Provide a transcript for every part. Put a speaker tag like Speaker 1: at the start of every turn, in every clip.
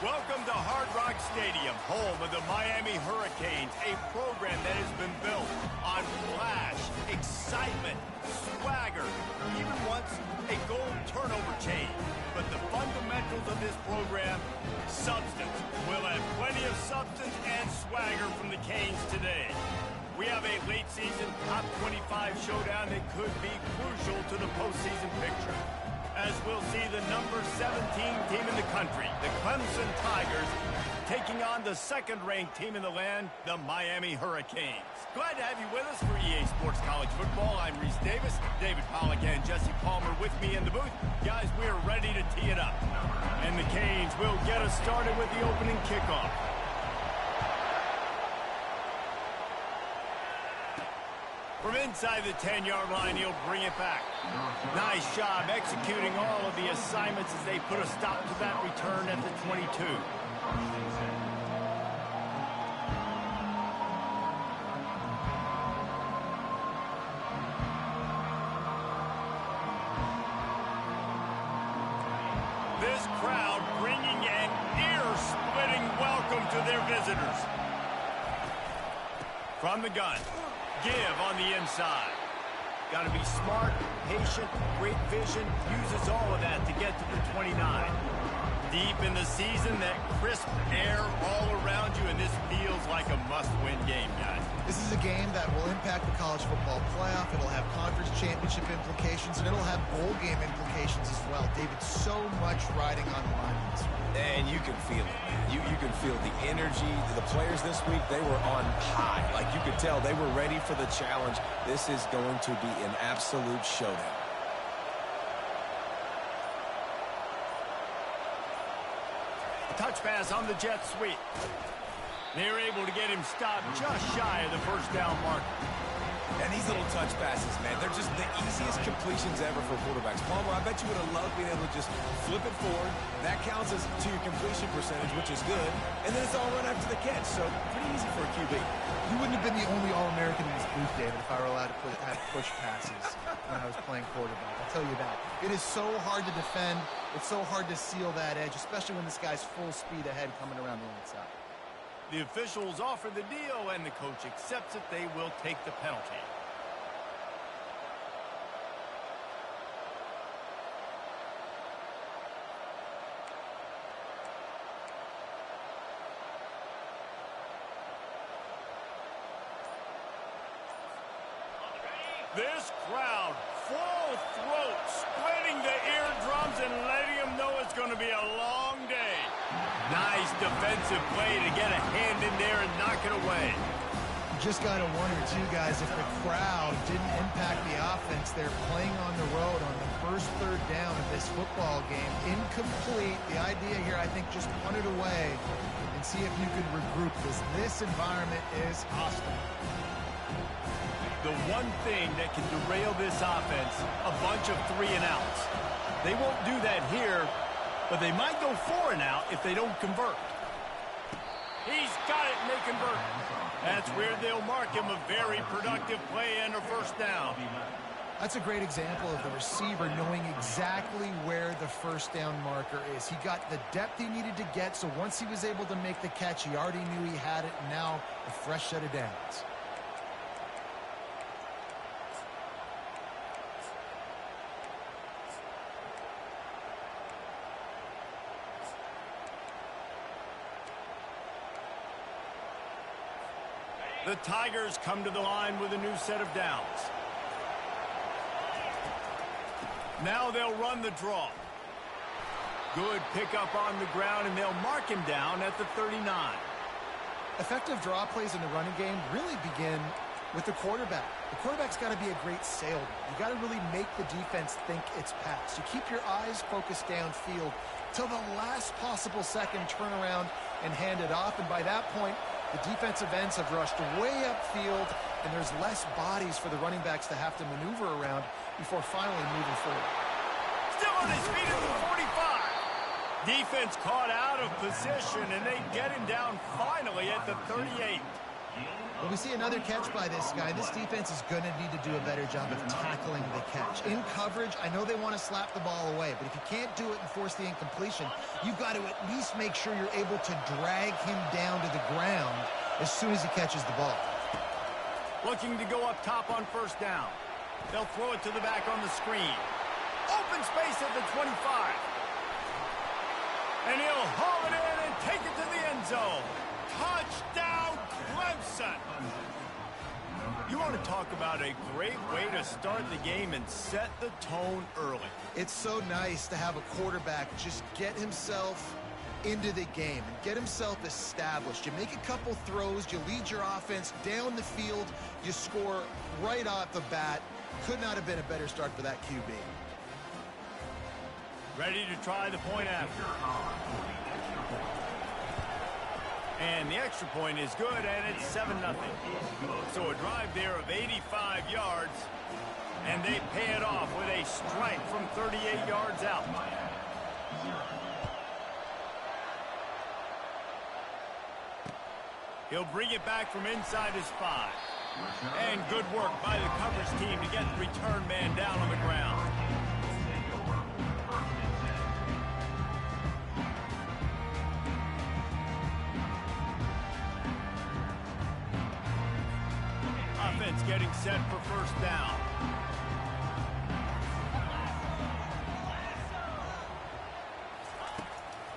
Speaker 1: Welcome to Hard Rock Stadium, home of the Miami Hurricanes, a program that has been built on flash, excitement, swagger, even once a goal turnover chain. But the fundamentals of this program, substance. We'll have plenty of substance and swagger from the Canes today. We have a late season top 25 showdown that could be crucial to the postseason picture, as we'll see the number 17 team in the country, the Clemson Tigers, taking on the second-ranked team in the land, the Miami Hurricanes. Glad to have you with us for EA Sports College Football. I'm Reese Davis, David Pollack and Jesse Palmer with me in the booth. Guys, we are ready to tee it up. And the Canes will get us started with the opening kickoff. From inside the 10-yard line, he'll bring it back. Nice job executing all of the assignments as they put a stop to that return at the 22. This crowd bringing an ear-splitting welcome to their visitors. From the gun. Give on the inside. Got to be smart, patient, great vision, uses all of that to get to the 29. Deep in the season, that crisp air all around you, and this feels like a must-win game, guys.
Speaker 2: This is a game that will impact the college football playoff. It'll have conference championship implications, and it'll have bowl game implications as well. David, so much riding on the line.
Speaker 3: And you can feel it, man. You can feel the energy. The players this week, they were on high. Like you could tell, they were ready for the challenge. This is going to be an absolute showdown.
Speaker 1: Touch pass on the jet sweep. They're able to get him stopped just shy of the first down mark.
Speaker 3: And these little touch passes, man, they're just the easiest completions ever for quarterbacks. Palmer, I bet you would have loved being able to just flip it forward. That counts as to your completion percentage, which is good. And then it's all run after the catch, so pretty easy for a QB.
Speaker 2: You wouldn't have been the only All-American in this booth, David, if I were allowed to have push passes when I was playing quarterback. I'll tell you that. It is so hard to defend. It's so hard to seal that edge, especially when this guy's full speed ahead coming around the outside.
Speaker 1: The officials offer the deal, and the coach accepts it. They will take the penalty. This crowd, full throat, splitting the eardrums and letting them know it's going to be a long day. Nice defensive play to get a hand in there and knock it away.
Speaker 2: You just got to wonder, too, guys, if the crowd didn't impact the offense. They're playing on the road on the first third down of this football game. Incomplete. The idea here, I think, just punt it away and see if you could regroup, because this environment is hostile.
Speaker 1: The one thing that can derail this offense, a bunch of 3-and-outs. They won't do that here, but they might go 4-and-out if they don't convert. He's got it, and they convert. That's where they'll mark him a very productive play and a first down.
Speaker 2: That's a great example of the receiver knowing exactly where the first down marker is. He got the depth he needed to get, so once he was able to make the catch, he already knew he had it, and now a fresh set of downs.
Speaker 1: The Tigers come to the line with a new set of downs. Now they'll run the draw. Good pickup on the ground, and they'll mark him down at the 39.
Speaker 2: Effective draw plays in the running game really begin with the quarterback. The quarterback's got to be a great salesman. You got to really make the defense think it's pass. You keep your eyes focused downfield till the last possible second, turn around and hand it off. And by that point, the defensive ends have rushed way upfield, and there's less bodies for the running backs to have to maneuver around before finally moving forward.
Speaker 1: Still on his feet at the 45. Defense caught out of position, and they get him down finally at the 38.
Speaker 2: Well, we see another catch by this guy. This defense is going to need to do a better job of tackling the catch. In coverage, I know they want to slap the ball away, but if you can't do it and force the incompletion, you've got to at least make sure you're able to drag him down to the ground as soon as he catches the ball.
Speaker 1: Looking to go up top on first down. They'll throw it to the back on the screen. Open space at the 25. And he'll haul it in and take it to the end zone. Touchdown, Clemson! You want to talk about a great way to start the game and set the tone early.
Speaker 2: It's so nice to have a quarterback just get himself into the game and get himself established. You make a couple throws, you lead your offense down the field, you score right off the bat. Could not have been a better start for that QB.
Speaker 1: Ready to try the point after. And the extra point is good, and it's 7-0. So a drive there of 85 yards, and they pay it off with a strike from 38 yards out. He'll bring it back from inside his 5. And good work by the coverage team to get the return man down on the ground. Offense getting set for first down.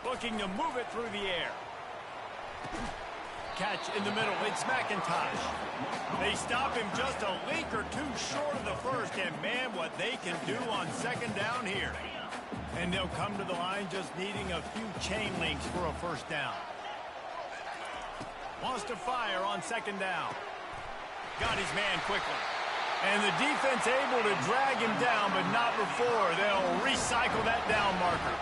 Speaker 1: Looking to move it through the air. Catch in the middle. It's McIntosh. They stop him just a link or two short of the first, and man, what they can do on second down here. And they'll come to the line just needing a few chain links for a first down. Wants to fire on second down. Got his man quickly. And the defense able to drag him down, but not before they'll recycle that down marker.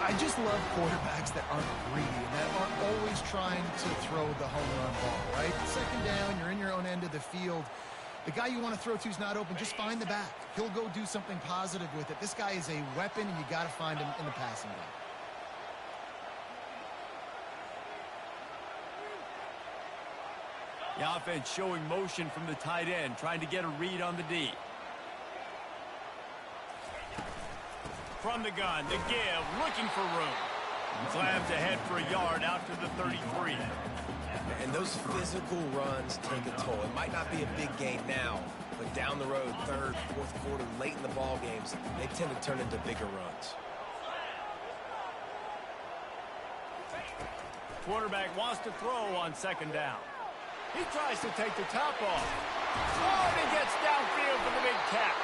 Speaker 2: I just love quarterbacks that aren't greedy and that aren't always trying to throw the home run ball, right? Second down, you're in your own end of the field. The guy you want to throw to is not open. Just find the back. He'll go do something positive with it. This guy is a weapon, and you got to find him in the passing game.
Speaker 1: The offense showing motion from the tight end, trying to get a read on the D. From the gun, the give, looking for room. Slams ahead for a yard out to the 33.
Speaker 3: And those physical runs take a toll. It might not be a big gain now, but down the road, third, fourth quarter, late in the ball games, they tend to turn into bigger runs.
Speaker 1: Quarterback wants to throw on second down. He tries to take the top off. Oh, and he gets downfield for the big catch.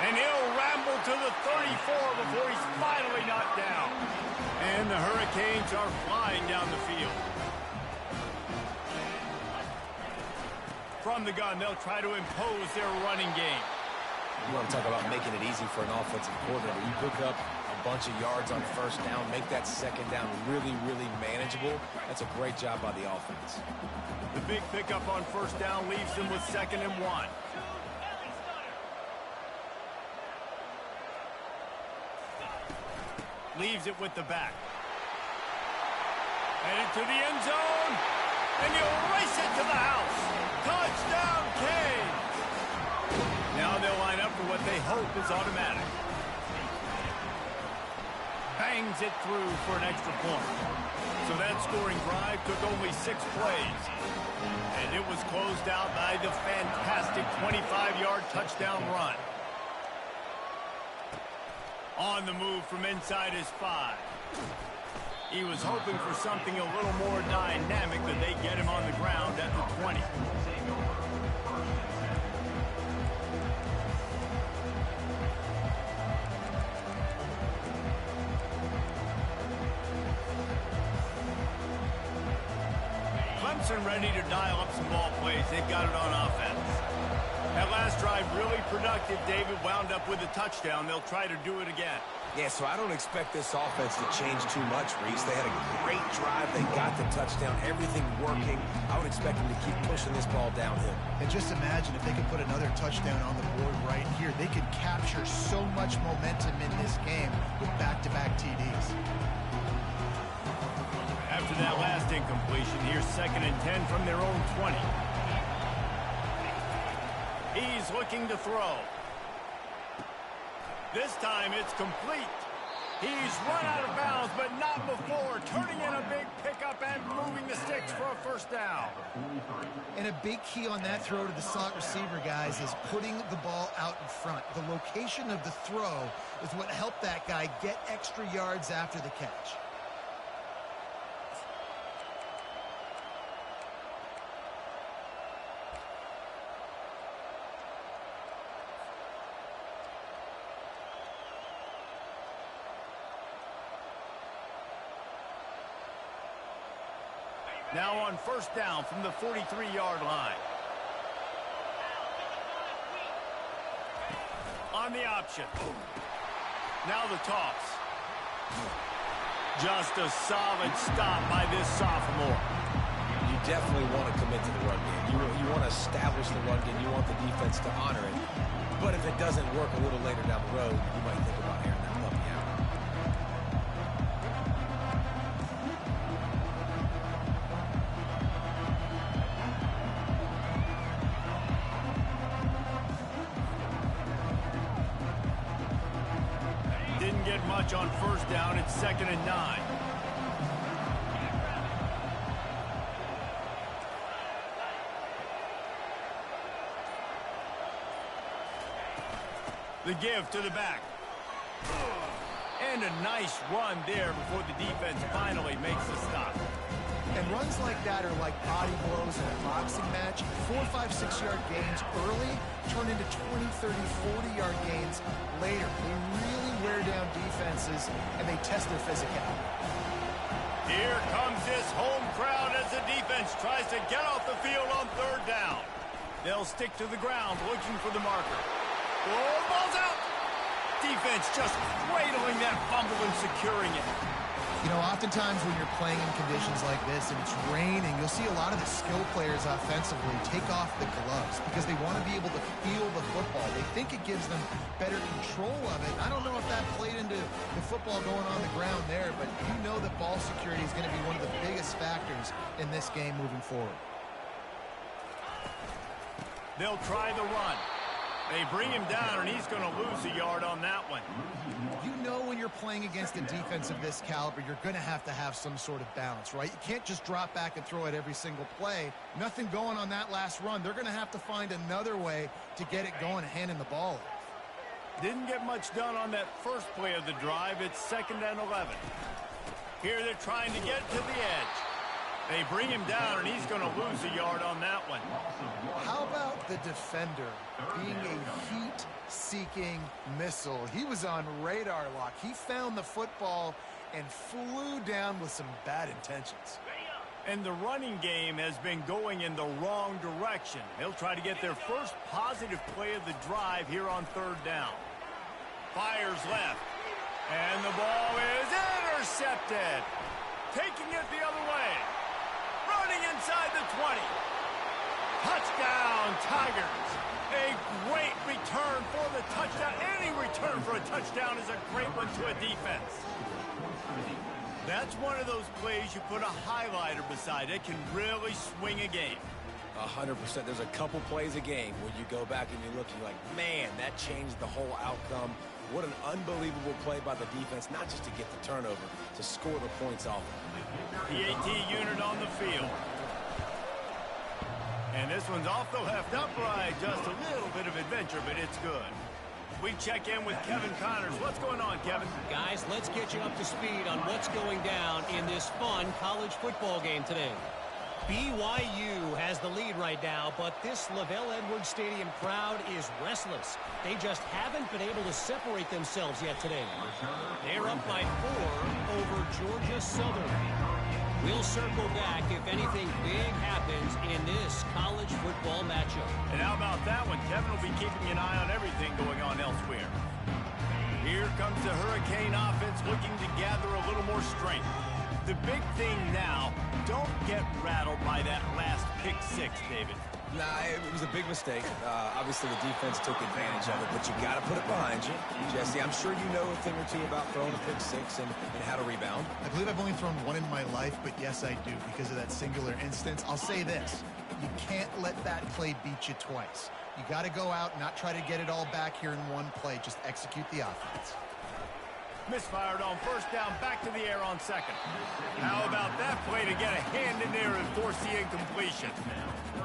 Speaker 1: And he'll ramble to the 34 before he's finally knocked down. And the Hurricanes are flying down the field. From the gun, they'll try to impose their running game.
Speaker 3: You want to talk about making it easy for an offensive coordinator. You pick up a bunch of yards on first down, make that second down really, really manageable. That's a great job by the offense.
Speaker 1: The big pickup on first down leaves them with 2nd and 1. Leaves it with the back. Headed to the end zone. And he'll race it to the house. Touchdown, Kane. Now they'll line up for what they hope is automatic. Bangs it through for an extra point. So that scoring drive took only 6 plays. And it was closed out by the fantastic 25-yard touchdown run. On the move from inside his 5. He was hoping for something a little more dynamic, but they get him on the ground at the 20. Clemson ready to dial up some ball plays. They've got it on offense. That last drive really productive. David wound up with a touchdown. They'll try to do it again.
Speaker 3: Yeah, so I don't expect this offense to change too much, Reese. They had a great drive. They got the touchdown. Everything working. I would expect them to keep pushing this ball downhill.
Speaker 2: And just imagine if they could put another touchdown on the board right here. They could capture so much momentum in this game with back-to-back TDs.
Speaker 1: After that last incompletion, here's 2nd and 10 from their own 20. He's looking to throw. This time it's complete. He's run out of bounds, but not before. Turning in a big pickup and moving the sticks for a first down.
Speaker 2: And a big key on that throw to the slot receiver, guys, is putting the ball out in front. The location of the throw is what helped that guy get extra yards after the catch.
Speaker 1: Now on first down from the 43-yard line. On the option. Now the toss. Just a solid stop by this sophomore.
Speaker 3: You definitely want to commit to the run game. You want to establish the run game. You want the defense to honor it. But if it doesn't work a little later down the road, you might think about airing that puppy out.
Speaker 1: Didn't get much on first down. It's 2nd and 9. The give to the back. And a nice run there before the defense finally makes the stop.
Speaker 2: And runs like that are like body blows in a boxing match. 4, 5, 6-yard gains early turn into 20, 30, 40-yard gains later. They really wear down defenses, and they test their physicality.
Speaker 1: Here comes this home crowd as the defense tries to get off the field on third down. They'll stick to the ground looking for the marker. Oh, ball's out! Defense just cradling that fumble and securing it.
Speaker 2: You know, oftentimes when you're playing in conditions like this and it's raining, you'll see a lot of the skill players offensively take off the gloves because they want to be able to feel the football. They think it gives them better control of it. I don't know if that played into the football going on the ground there, but you know that ball security is going to be one of the biggest factors in this game moving forward.
Speaker 1: They'll try the run. They bring him down, and he's going to lose a yard on that one.
Speaker 2: You know when you're playing against a defense of this caliber, you're going to have some sort of balance, right? You can't just drop back and throw it every single play. Nothing going on that last run. They're going to have to find another way to get it going, handing the ball off.
Speaker 1: Didn't get much done on that first play of the drive. It's 2nd and 11. Here they're trying to get to the edge. They bring him down, and he's going to lose a yard on that one.
Speaker 2: How about the defender being a heat-seeking missile? He was on radar lock. He found the football and flew down with some bad intentions.
Speaker 1: And the running game has been going in the wrong direction. They'll try to get their first positive play of the drive here on third down. Fires left. And the ball is intercepted. Taking it the other way. Running inside the 20. Touchdown, Tigers. A great return for the touchdown. Any return for a touchdown is a great one to a defense. That's one of those plays you put a highlighter beside. It can really swing a game.
Speaker 3: 100%. There's a couple plays a game where you go back and you look and you're like, man, that changed the whole outcome. What an unbelievable play by the defense, not just to get the turnover, to score the points off.
Speaker 1: PAT unit on the field. And this one's off the left upright. Just a little bit of adventure, but it's good. We check in with Kevin Connors. What's going on, Kevin?
Speaker 4: Guys, let's get you up to speed on what's going down in this fun college football game today. BYU has the lead right now, but this LaVell Edwards Stadium crowd is restless. They just haven't been able to separate themselves yet today. They're up by 4 over Georgia Southern. We'll circle back if anything big happens in this college football matchup.
Speaker 1: And how about that one? Kevin will be keeping an eye on everything going on elsewhere. Here comes the Hurricane offense looking to gather a little more strength. The big thing now, don't get rattled by that last pick six, David.
Speaker 3: Nah, it was a big mistake. Obviously, the defense took advantage of it, but you got to put it behind you. Jesse, I'm sure you know a thing or two about throwing a pick six and how to rebound.
Speaker 2: I believe I've only thrown one in my life, but yes, I do because of that singular instance. I'll say this. You can't let that play beat you twice. You got to go out and not try to get it all back here in one play. Just execute the offense.
Speaker 1: Misfired on first down, back to the air on second. How about that play to get a hand in there and force the incompletion?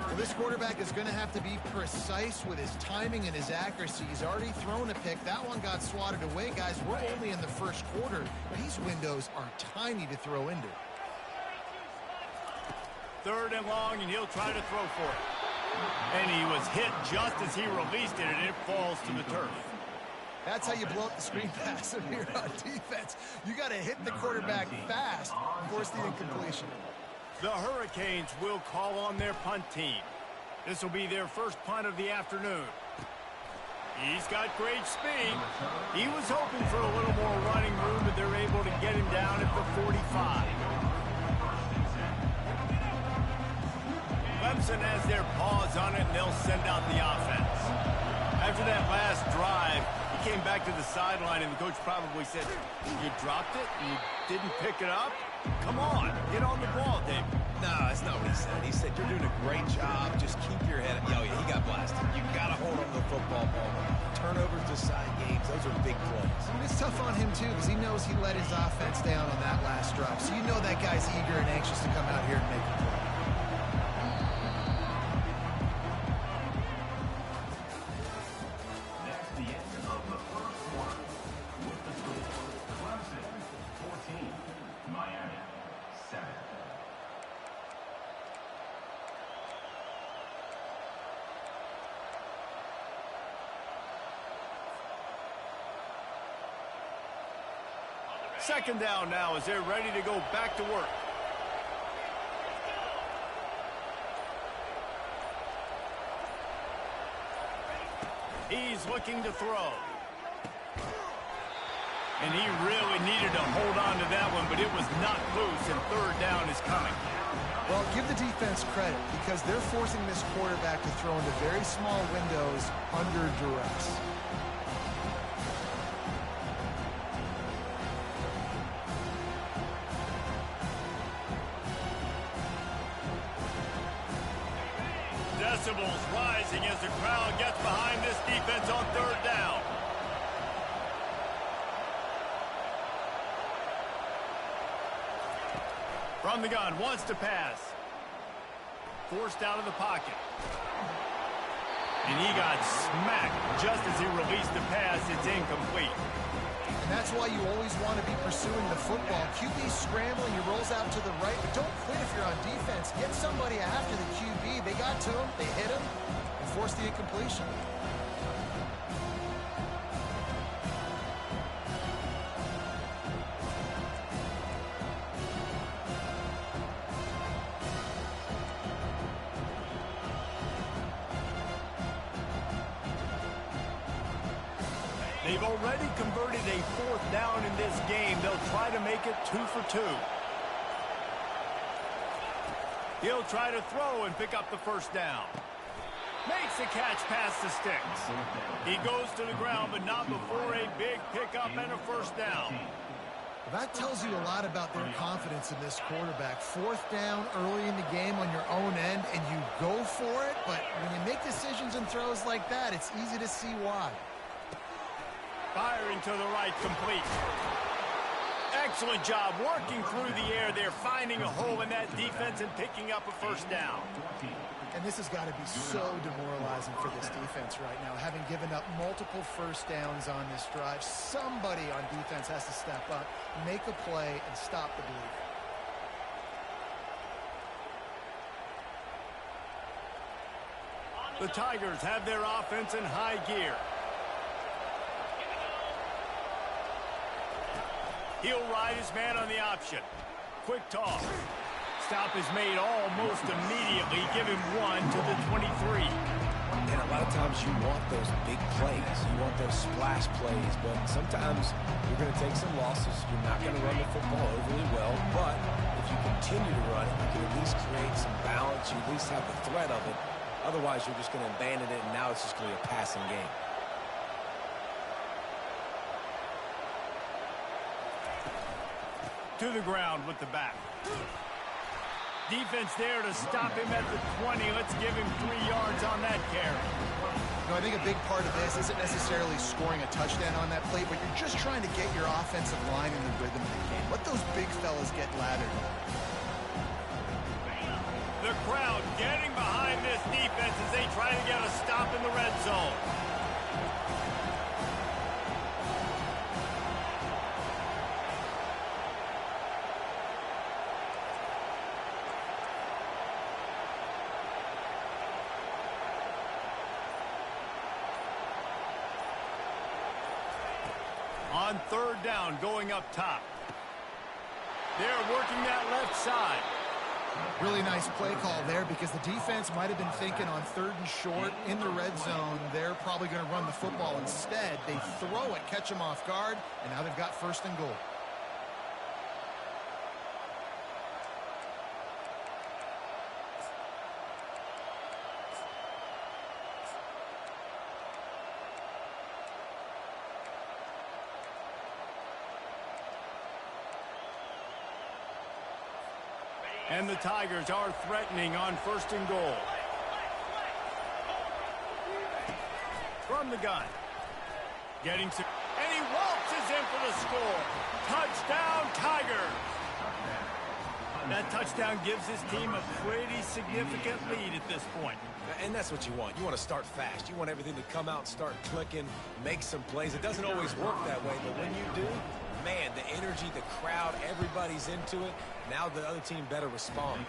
Speaker 2: Well, this quarterback is going to have to be precise with his timing and his accuracy. He's already thrown a pick. That one got swatted away, guys. We're only in the first quarter. These windows are tiny to throw into.
Speaker 1: Third and long, and he'll try to throw for it. And he was hit just as he released it, and it falls to the turf.
Speaker 2: That's how you blow up the screen pass here on defense. You got to hit the quarterback fast and force the incompletion.
Speaker 1: The Hurricanes will call on their punt team. This will be their first punt of the afternoon. He's got great speed. He was hoping for a little more running room, but they're able to get him down at the 45. Clemson has their paws on it, and they'll send out the offense. After that last drive, he came back to the sideline, and the coach probably said, "You dropped it? You didn't pick it up? Come on, get on the ball, Dave."
Speaker 3: No, that's not what he said. He said, "You're doing a great job. Just keep your head up." Yo, yeah, he got blasted. You got to hold on to the football ball. Turnovers decide games. Those are big plays.
Speaker 2: And it's tough on him, too, because he knows he let his offense down on that last drive. So you know that guy's eager and anxious to come out here and make a play.
Speaker 1: Second down now as they're ready to go back to work. He's looking to throw. And he really needed to hold on to that one, but it was not loose, and third down is coming.
Speaker 2: Well, give the defense credit because they're forcing this quarterback to throw into very small windows under duress.
Speaker 1: Decibels rising as the crowd gets behind this defense on third down. From the gun, wants to pass. Forced out of the pocket. And he got smacked just as he released the pass. It's incomplete.
Speaker 2: And that's why you always want to be pursuing the football. QB's scrambling, he rolls out to the right, but don't quit if you're on defense. Get somebody after the QB. They got to him, they hit him, and forced the incompletion.
Speaker 1: They've already converted a fourth down in this game. They'll try to make it 2 for 2. He'll try to throw and pick up the first down. Makes the catch past the sticks. He goes to the ground, but not before a big pickup and a first down.
Speaker 2: Well, that tells you a lot about their confidence in this quarterback. Fourth down early in the game on your own end, and you go for it, but when you make decisions and throws like that, it's easy to see why.
Speaker 1: Firing to the right, complete. Excellent job working through the air. They're finding a hole in that defense and picking up a first down.
Speaker 2: And this has got to be so demoralizing for this defense right now, having given up multiple first downs on this drive. Somebody on defense has to step up, make a play, and stop the bleeding.
Speaker 1: The Tigers have their offense in high gear. He'll ride his man on the option. Quick toss. Stop is made almost immediately. Give him 1 to the 23.
Speaker 3: And a lot of times you want those big plays. You want those splash plays. But sometimes you're going to take some losses. You're not going to run the football overly well. But if you continue to run it, you can at least create some balance. You at least have the threat of it. Otherwise, you're just going to abandon it, and now it's just going to be a passing game.
Speaker 1: To the ground with the back. Defense there to stop him at the 20. Let's give him 3 yards on that carry.
Speaker 2: You know, I think a big part of this isn't necessarily scoring a touchdown on that play, but you're just trying to get your offensive line in the rhythm of the game. Let those big fellas get lathered.
Speaker 1: The crowd getting behind this defense as they try to get a stop in the red zone. On third down, going up top. They're working that left side.
Speaker 2: Really nice play call there because the defense might have been thinking on third and short in the red zone. They're probably going to run the football. Instead, they throw it, catch them off guard, and now they've got first and goal.
Speaker 1: And the Tigers are threatening on first and goal. From the gun. Getting some. And he waltzes in for the score. Touchdown, Tigers. That touchdown gives his team a pretty significant lead at this point.
Speaker 3: And that's what you want. You want to start fast. You want everything to come out and start clicking, make some plays. It doesn't always work that way, but when you do, man, the energy, the crowd, everybody's into it. Now the other team better respond.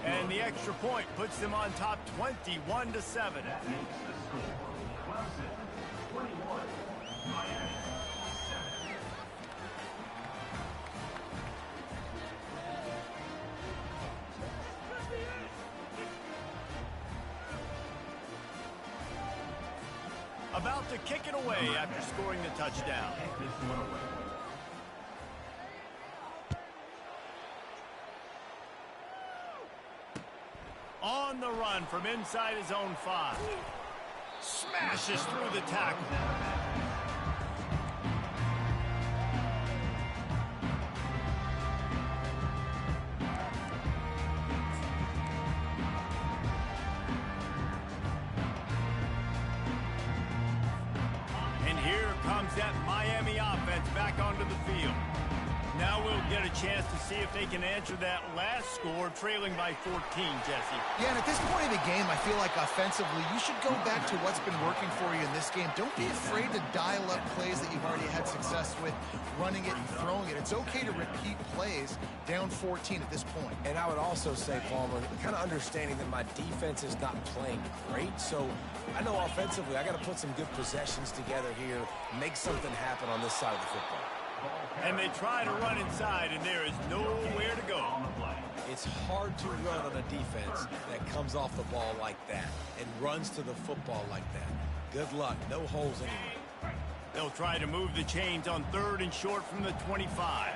Speaker 1: And the extra point puts them on top 21-7. About to kick it away after scoring the touchdown. On the run from inside his own 5. Smashes through the tackle. And here comes that Miami offense back onto the field. Now we'll get a chance to see if they can answer that last score, trailing by 14, Jesse.
Speaker 2: Yeah, and at this point of the game, I feel like offensively, you should go back to what's been working for you in this game. Don't be afraid to dial up plays that you've already had success with, running it and throwing it. It's okay to repeat plays down 14 at this point.
Speaker 3: And I would also say, Palmer, kind of understanding that my defense is not playing great, so I know offensively I got to put some good possessions together here, make something happen on this side of the football.
Speaker 1: And they try to run inside, and there is nowhere to go.
Speaker 3: It's hard to run on a defense that comes off the ball like that and runs to the football like that. Good luck. No holes anywhere.
Speaker 1: They'll try to move the chains on third and short from the 25.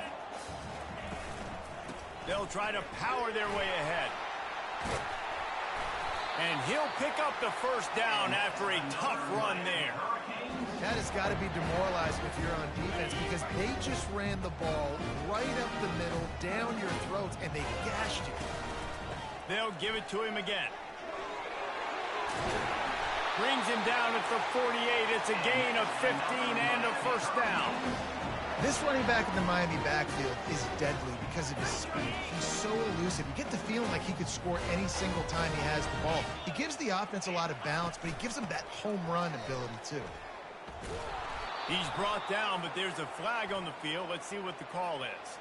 Speaker 1: They'll try to power their way ahead. And he'll pick up the first down after a tough run there.
Speaker 2: That has got to be demoralizing if you're on defense because they just ran the ball right up the middle, down your throats, and they gashed you.
Speaker 1: They'll give it to him again. Brings him down at the 48. It's a gain of 15 and a first down.
Speaker 2: This running back in the Miami backfield is deadly because of his speed. He's so elusive. You get the feeling like he could score any single time he has the ball. He gives the offense a lot of balance, but he gives them that home run ability too.
Speaker 1: He's brought down, but there's a flag on the field. Let's see what the call is.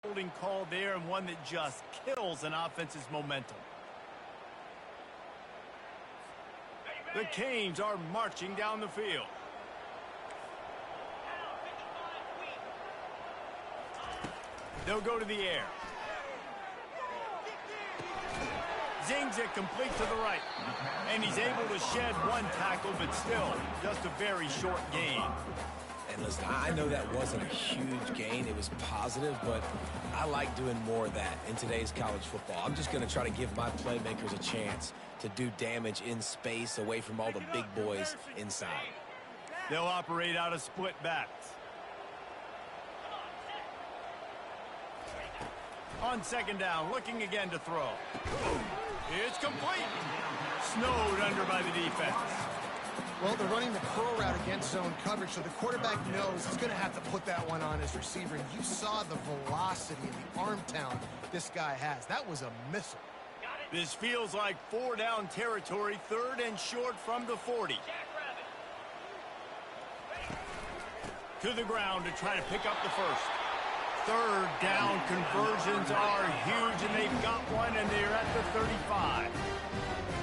Speaker 1: Holding call there, and one that just kills an offense's momentum. The Canes are marching down the field. They'll go to the air. Zings it complete to the right. And he's able to shed one tackle, but still just a very short gain.
Speaker 3: And listen, I know that wasn't a huge gain. It was positive, but I like doing more of that in today's college football. I'm just going to try to give my playmakers a chance to do damage in space away from all the big boys inside.
Speaker 1: They'll operate out of split backs. On second down, looking again to throw. It's complete. Snowed under by the defense.
Speaker 2: Well, they're running the curl route against zone coverage, so the quarterback knows he's going to have to put that one on his receiver. And you saw the velocity and the arm talent this guy has. That was a missile.
Speaker 1: This feels like 4-down territory, 3rd and short from the 40. To the ground to try to pick up the first. 3rd down conversions are huge, and they've got one, and they're at the 35.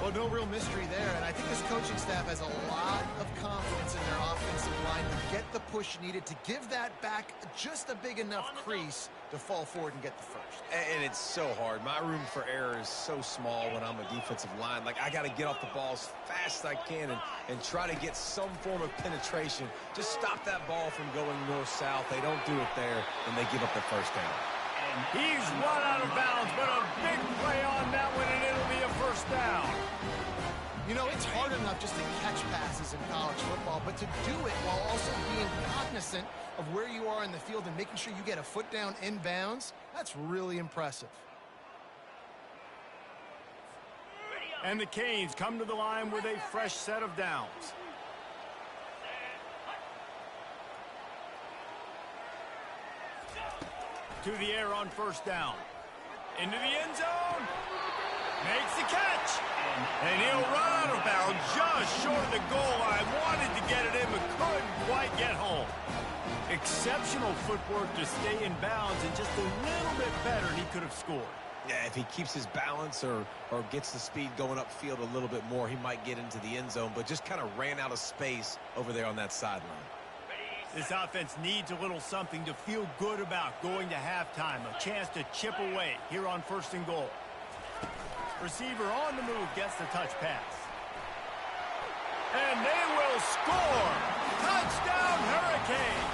Speaker 2: Well, no real mystery there, and I think this coaching staff has a lot of confidence in their offensive line to get the push needed to give that back just a big enough crease to fall forward and get the first.
Speaker 3: And it's so hard. My room for error is so small when I'm a defensive line. Like, I got to get off the ball as fast as I can and try to get some form of penetration. Just stop that ball from going north-south. They don't do it there, and they give up the first down.
Speaker 1: He's run out of bounds, but a big play on that one, and it'll be a first down.
Speaker 2: You know, it's hard enough just to catch passes in college football, but to do it while also being cognizant of where you are in the field and making sure you get a foot down in bounds, that's really impressive.
Speaker 1: And the Canes come to the line with a fresh set of downs. To the air on first down. Into the end zone. Makes the catch. And he'll run out of bounds just short of the goal line. Wanted to get it in, but couldn't quite get home. Exceptional footwork to stay in bounds, and just a little bit better, and he could have scored.
Speaker 3: Yeah, if he keeps his balance or gets the speed going upfield a little bit more, he might get into the end zone, but just kind of ran out of space over there on that sideline.
Speaker 1: This offense needs a little something to feel good about going to halftime. A chance to chip away here on 1st and goal. Receiver on the move gets the touch pass. And they will score! Touchdown, Hurricane!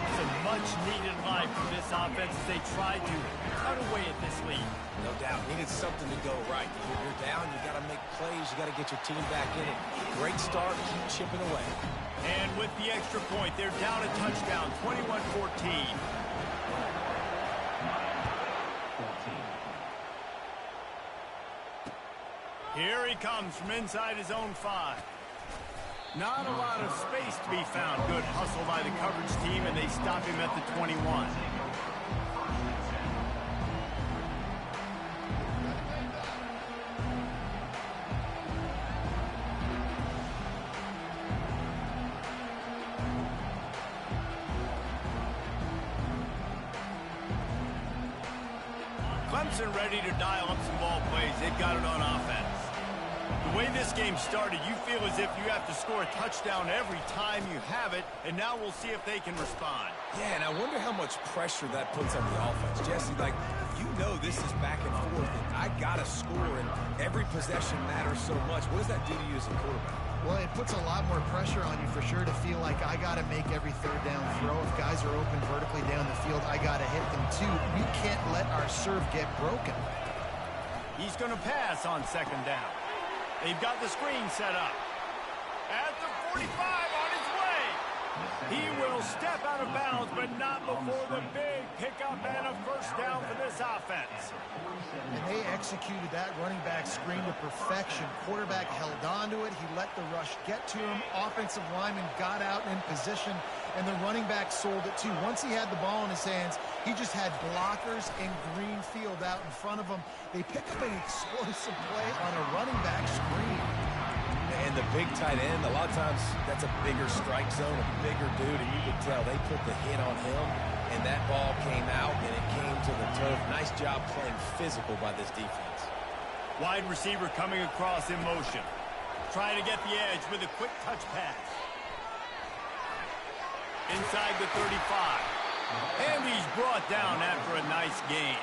Speaker 1: It's a much-needed life for this offense as they try to cut away at this lead.
Speaker 3: No doubt. Needed something to go right. You're down, you got to make plays, you got to get your team back in it. Great start, keep chipping away.
Speaker 1: And with the extra point, they're down a touchdown, 21-14. Here he comes from inside his own 5. Not a lot of space to be found. Good hustle by the coverage team, and they stop him at the 21. Clemson ready to dial up some ball plays. They've got it on offense. The way this game started, you feel as if you have to score a touchdown every time you have it, and now we'll see if they can respond.
Speaker 3: Yeah, and I wonder how much pressure that puts on the offense. Jesse, like, you know this is back and forth, and I got to score, and every possession matters so much. What does that do to you as a quarterback?
Speaker 2: Well, it puts a lot more pressure on you for sure to feel like I got to make every 3rd down throw. If guys are open vertically down the field, I got to hit them too. We can't let our serve get broken.
Speaker 1: He's going to pass on 2nd down. They've got the screen set up. At the 45 on his way. He will step out of bounds, but not before the big pickup and a first down for this offense.
Speaker 2: And they executed that running back screen to perfection. Quarterback held on to it. He let the rush get to him. Offensive lineman got out in position, and the running back sold it too. Once he had the ball in his hands, he just had blockers and green field out in front of him. They pick up an explosive play on a running back screen.
Speaker 3: And the big tight end, a lot of times that's a bigger strike zone, a bigger dude, and you could tell they put the hit on him, and that ball came out, and it came to the turf. Nice job playing physical by this defense.
Speaker 1: Wide receiver coming across in motion. Trying to get the edge with a quick touch pass. Inside the 35. And he's brought down after a nice gain.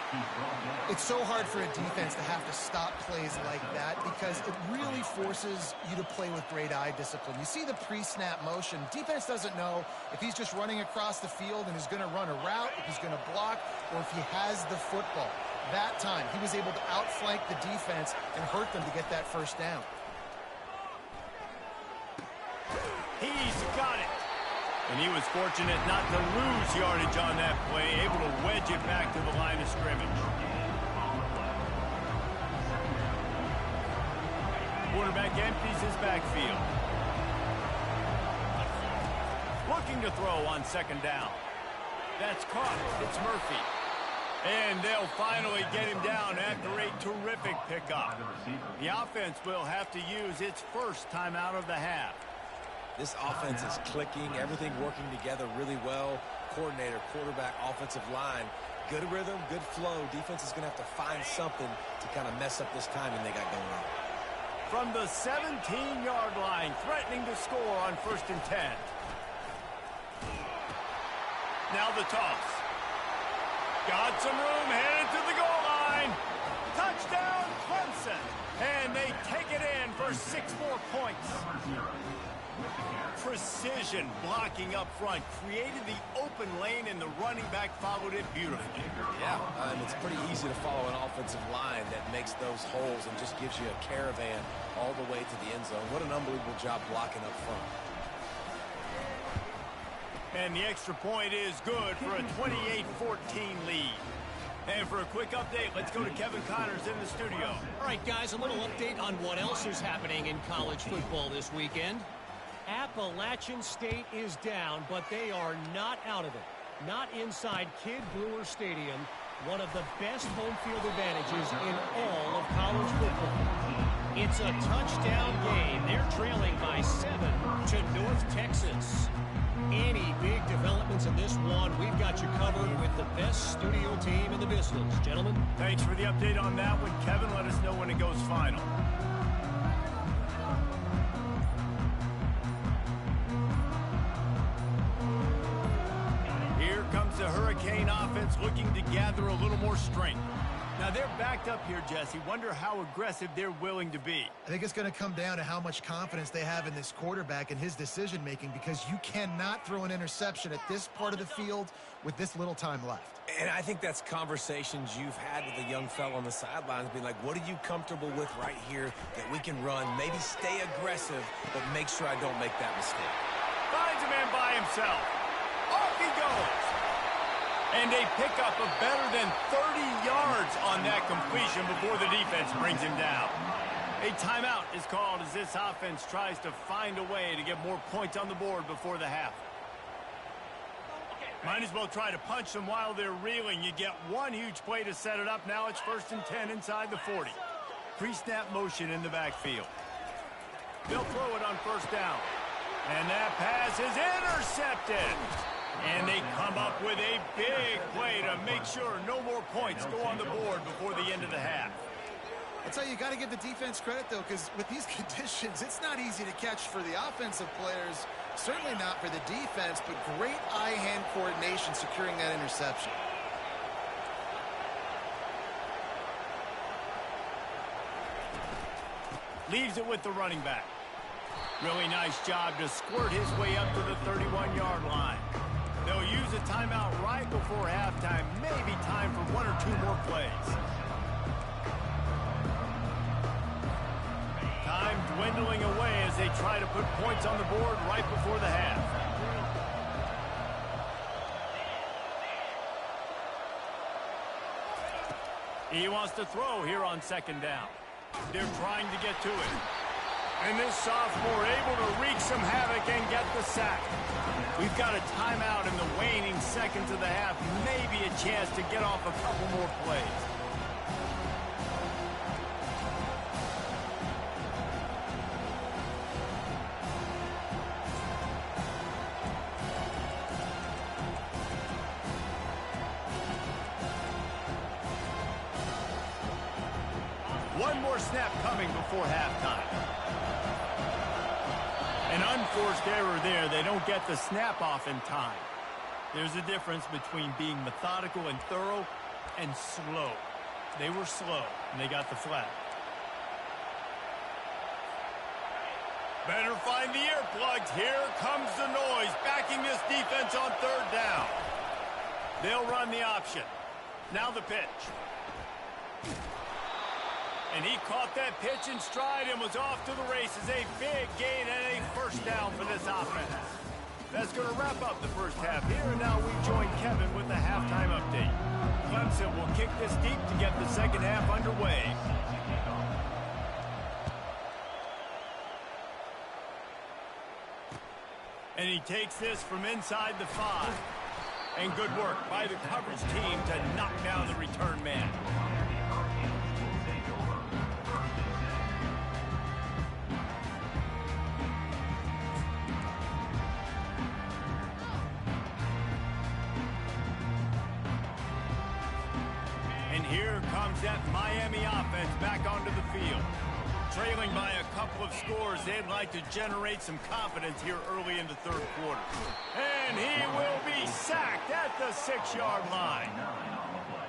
Speaker 2: It's so hard for a defense to have to stop plays like that because it really forces you to play with great eye discipline. You see the pre-snap motion. Defense doesn't know if he's just running across the field and is going to run a route, if he's going to block, or if he has the football. That time, he was able to outflank the defense and hurt them to get that first down.
Speaker 1: He's got it. And he was fortunate not to lose yardage on that play, able to wedge it back to the line of scrimmage. Quarterback empties his backfield. Looking to throw on second down. That's caught. It's Murphy. And they'll finally get him down after a terrific pickup. The offense will have to use its first timeout of the half.
Speaker 3: This offense is clicking, everything working together really well. Coordinator, quarterback, offensive line. Good rhythm, good flow. Defense is going to have to find something to kind of mess up this timing they got going on.
Speaker 1: From the 17-yard line, threatening to score on 1st and 10. Now the toss. Got some room, headed to the goal line. Touchdown, Clemson. And they take it in for 6 more points. Precision blocking up front created the open lane, and the running back followed it beautifully.
Speaker 3: Yeah, and it's pretty easy to follow an offensive line that makes those holes and just gives you a caravan all the way to the end zone. What an unbelievable job blocking up front.
Speaker 1: And the extra point is good for a 28-14 lead. And for a quick update, let's go to Kevin Connors in the studio.
Speaker 4: All right, guys, a little update on what else is happening in college football this weekend. Appalachian State is down, but they are not out of it. Not inside Kidd Brewer Stadium, one of the best home field advantages in all of college football. It's a touchdown game. They're trailing by 7 to North Texas. Any big developments in this one, we've got you covered with the best studio team in the business. Gentlemen.
Speaker 1: Thanks for the update on that one, Kevin. Let us know when it goes final. Here comes the Hurricane offense looking to gather a little more strength. Now they're backed up here, Jesse. Wonder how aggressive they're willing to be.
Speaker 2: I think it's going to come down to how much confidence they have in this quarterback and his decision-making, because you cannot throw an interception at this part of the field with this little time left.
Speaker 3: And I think that's conversations you've had with a young fellow on the sidelines, being like, what are you comfortable with right here that we can run? Maybe stay aggressive, but make sure I don't make that mistake.
Speaker 1: Finds a man by himself. Off he goes. And a pickup of better than 30 yards on that completion before the defense brings him down. A timeout is called as this offense tries to find a way to get more points on the board before the half. Might as well try to punch them while they're reeling. You get one huge play to set it up. Now it's 1st and 10 inside the 40. Pre-snap motion in the backfield. They'll throw it on 1st down. And that pass is intercepted. And they come up with a big play to make sure no more points go on the board before the end of the half.
Speaker 2: I'll tell you, you got to give the defense credit, though, because with these conditions, it's not easy to catch for the offensive players, certainly not for the defense, but great eye-hand coordination securing that interception.
Speaker 1: Leaves it with the running back. Really nice job to squirt his way up to the 31-yard line. They'll use a timeout right before halftime. Maybe time for 1 or 2 more plays. Time dwindling away as they try to put points on the board right before the half. He wants to throw here on 2nd down. They're trying to get to it. And this sophomore able to wreak some havoc and get the sack. We've got a timeout in the waning seconds of the half. Maybe a chance to get off a couple more plays. One more snap coming before halftime. An unforced error there. They don't get the snap off in time. There's a difference between being methodical and thorough and slow. They were slow, and they got the flag. Better find the earplugs. Here comes the noise, backing this defense on 3rd down. They'll run the option. Now the pitch. And he caught that pitch in stride and was off to the races. A big gain and a 1st down for this offense. That's going to wrap up the first half here. And now we join Kevin with the halftime update. Clemson will kick this deep to get the 2nd half underway. And he takes this from inside the 5. And good work by the coverage team to knock down the return man. And here comes that Miami offense back onto the field. Trailing by a couple of scores, they'd like to generate some confidence here early in the third quarter. And he will be sacked at the 6-yard line.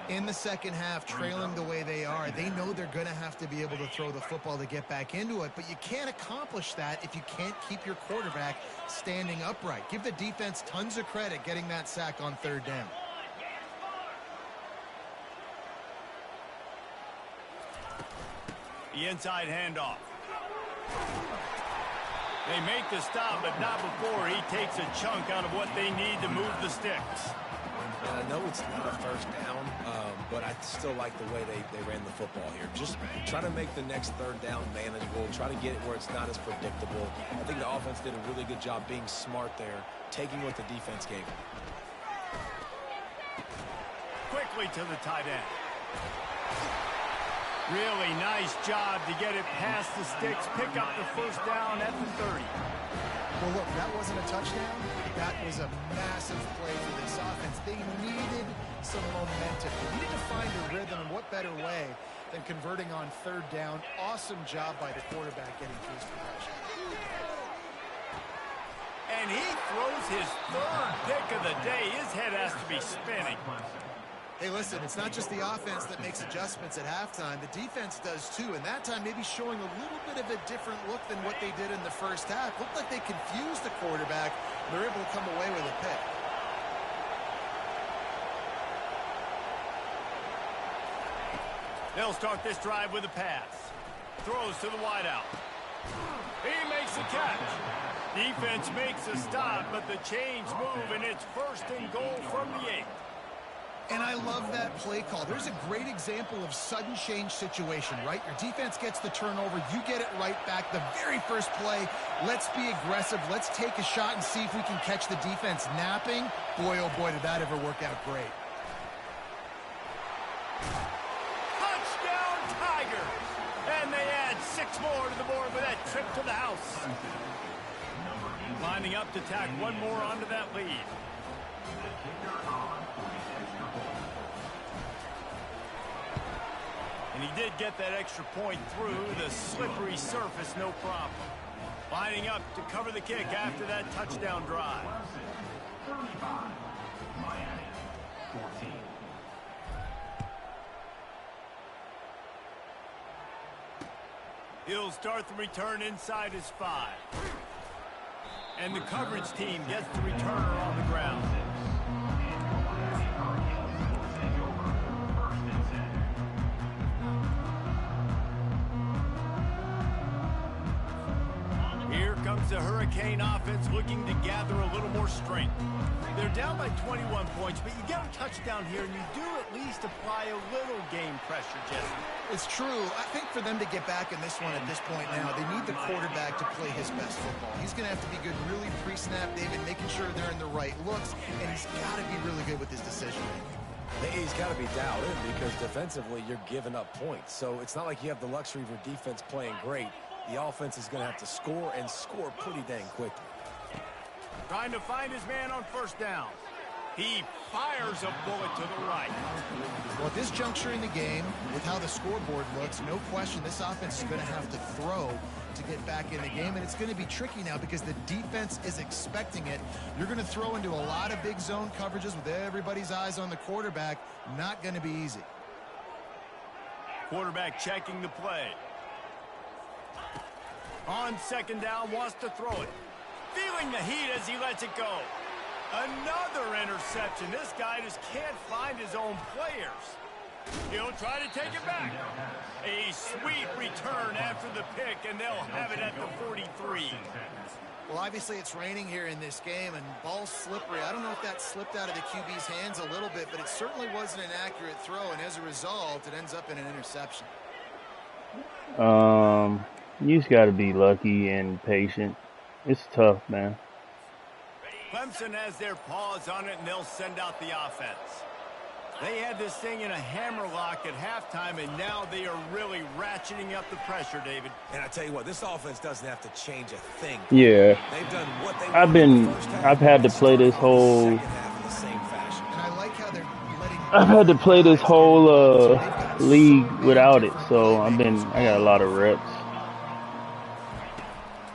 Speaker 2: In the second half, trailing the way they are, they know they're going to have to be able to throw the football to get back into it, but you can't accomplish that if you can't keep your quarterback standing upright. Give the defense tons of credit getting that sack on third down.
Speaker 1: The inside handoff. They make the stop, but not before he takes a chunk out of what they need to move the sticks.
Speaker 3: And I know it's not a first down, but I still like the way they ran the football here. Just try to make the next third down manageable. Try to get it where it's not as predictable. I think the offense did a really good job being smart there, taking what the defense gave them.
Speaker 1: Quickly to the tight end. Really nice job to get it past the sticks, pick up the first down at the 30.
Speaker 2: Well, look, that wasn't a touchdown. That was a massive play for this offense. They needed some momentum. They needed to find a rhythm, and what better way than converting on third down. Awesome job by the quarterback getting through his progression.
Speaker 1: And he throws his third pick of the day. His head has to be spinning.
Speaker 2: Hey, listen, it's not just the offense that makes adjustments at halftime. The defense does too, and that time maybe showing a little bit of a different look than what they did in the first half. Looked like they confused the quarterback. They're able to come away with a pick.
Speaker 1: They'll start this drive with a pass. Throws to the wideout. He makes the catch. Defense makes a stop, but the chains move, and it's 1st and goal from the 8.
Speaker 2: And I love that play call. There's a great example of sudden change situation, right? Your defense gets the turnover. You get it right back. The very first play, let's be aggressive. Let's take a shot and see if we can catch the defense napping. Boy, oh boy, did that ever work out great.
Speaker 1: Touchdown, Tigers! And they add 6 more to the board with that trip to the house. Lining up to tack one more onto that lead. And he did get that extra point through the slippery surface, no problem. Lining up to cover the kick after that touchdown drive.
Speaker 5: 35, Miami, 14.
Speaker 1: He'll start the return inside his 5. And the coverage team gets the returner on the ground. Here comes the Hurricane offense looking to gather a little more strength. They're down by 21 points, but you get a touchdown here, and you do at least apply a little game pressure, Jesse.
Speaker 2: It's true. I think for them to get back in this one at this point now, they need the quarterback to play his best football. He's going to have to be good really pre-snap, David, making sure they're in the right looks, and he's got to be really good with his decision-making.
Speaker 3: He's got to be dialed in because defensively you're giving up points. So it's not like you have the luxury of your defense playing great. The offense is going to have to score and score pretty dang quickly.
Speaker 1: Trying to find his man on first down. He fires a bullet to the right.
Speaker 2: Well, at this juncture in the game, with how the scoreboard looks, no question this offense is going to have to throw to get back in the game, and it's going to be tricky now because the defense is expecting it. You're going to throw into a lot of big zone coverages with everybody's eyes on the quarterback. Not going to be easy.
Speaker 1: Quarterback checking the play. On second down, wants to throw it. Feeling the heat as he lets it go. Another interception. This guy just can't find his own players. He'll try to take it back. A sweet return after the pick, and they'll have it at the 43.
Speaker 2: Well, obviously it's raining here in this game, and ball's slippery. I don't know if that slipped out of the QB's hands a little bit, but it certainly wasn't an accurate throw, and as a result, it ends up in an interception.
Speaker 6: You just got to be lucky and patient. It's tough, man.
Speaker 1: Clemson has their paws on it, and they'll send out the offense. They had this thing in a hammerlock at halftime, and now they are really ratcheting up the pressure, David.
Speaker 3: And I tell you what, this offense doesn't have to change a thing.
Speaker 6: Yeah.
Speaker 3: They've done what they
Speaker 6: I've had to play this whole I've had to play this whole league without it, so I got a lot of reps.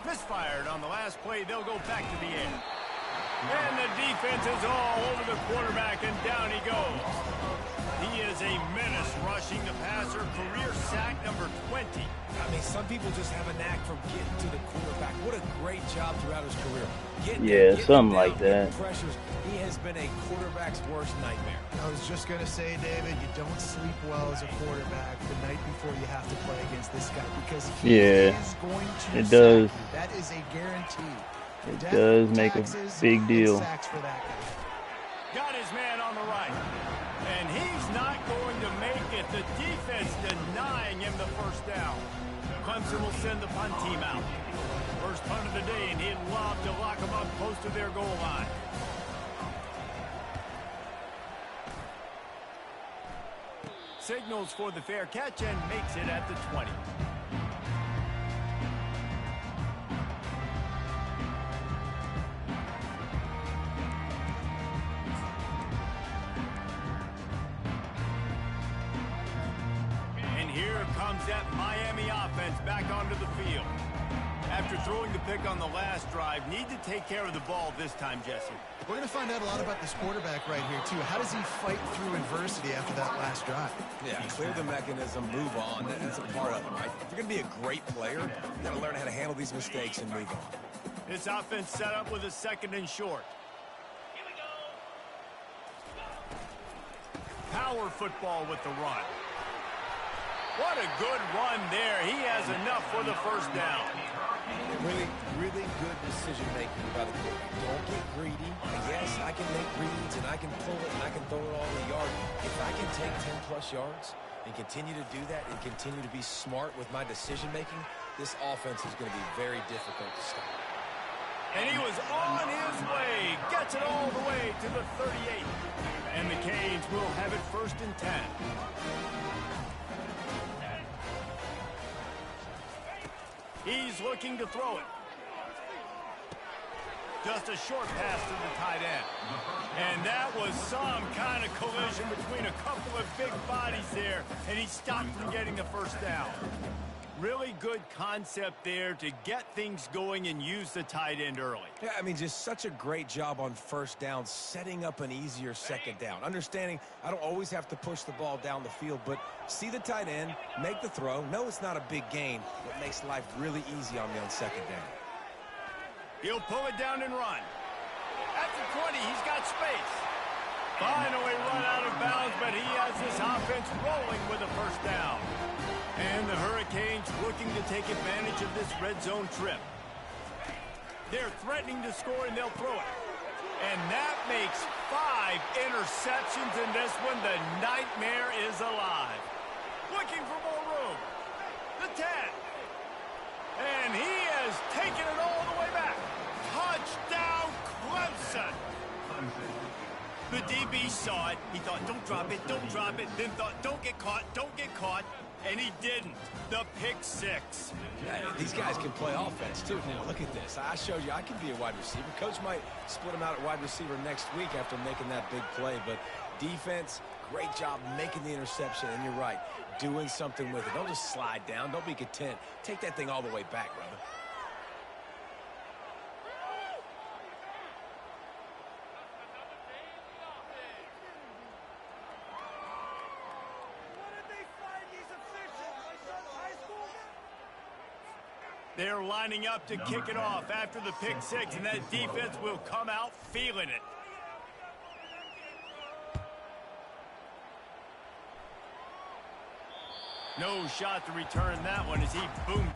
Speaker 1: Misfired on the last play. They'll go back to the air. And the defense is all over the quarterback, and down he goes. He is a menace rushing the passer. Career sack number 20.
Speaker 3: I mean, some people just have a knack for getting to the quarterback. What a great job throughout his career.
Speaker 6: Something like that.
Speaker 3: Pressures. He has been a quarterback's worst nightmare.
Speaker 2: I was just going to say, David, you don't sleep well as a quarterback the night before you have to play against this guy, because he is going to
Speaker 6: it does.
Speaker 2: That is a guarantee.
Speaker 6: It does make a big deal.
Speaker 2: For that guy.
Speaker 1: Got his man on the right. And he's not going to make it. The defense denying him the first down. Clemson will send the punt team out. First punt of the day, and he'd love to lock them up close to their goal line. Signals for the fair catch and makes it at the 20. And here comes that Miami offense back onto the field. After throwing the pick on the last drive, need to take care of the ball this time, Jesse.
Speaker 2: We're going to find out a lot about this quarterback right here, too. How does he fight through adversity after that last drive?
Speaker 3: Yeah, clear the mechanism, move on. That's a part of it, right? If you're going to be a great player, you got to learn how to handle these mistakes and move on.
Speaker 1: This offense set up with a 2nd and short. Power football with the run. What a good run there. He has enough for the first down.
Speaker 3: Really good decision-making by the quarterback. Don't get greedy. And yes, I can make reads, and I can pull it, and I can throw it all in the yard. If I can take 10-plus yards and continue to do that and continue to be smart with my decision-making, this offense is going to be very difficult to stop.
Speaker 1: And he was on his way. Gets it all the way to the 38. And the Canes will have it 1st and 10. He's looking to throw it. Just a short pass to the tight end. And that was some kind of collision between a couple of big bodies there, and he stopped from getting the first down. Really good concept there to get things going and use the tight end early.
Speaker 3: Yeah, I mean, just such a great job on first down, setting up an easier 2nd down. Understanding I don't always have to push the ball down the field, but see the tight end, make the throw. No, it's not a big gain, but makes life really easy on me on 2nd down.
Speaker 1: He'll pull it down and run. At the 20, he's got space. Finally run out of bounds, but he has this offense rolling with a first down. And the Hurricanes looking to take advantage of this red zone trip. They're threatening to score, and they'll throw it. And that makes 5 interceptions in this one. The nightmare is alive. Looking for more room. The 10. And he has taken it all the way back. Touchdown, Clemson. The DB saw it. He thought, don't drop it, don't drop it. Then thought, don't get caught, don't get caught. And he didn't. The pick 6.
Speaker 3: Yeah, these guys can play offense, too. Now, look at this. I showed you I can be a wide receiver. Coach might split him out at wide receiver next week after making that big play. But defense, great job making the interception. And you're right, doing something with it. Don't just slide down. Don't be content. Take that thing all the way back, brother.
Speaker 1: They're lining up to kick it off after the pick 6, and that defense will come out feeling it. No shot to return that one as he boomed.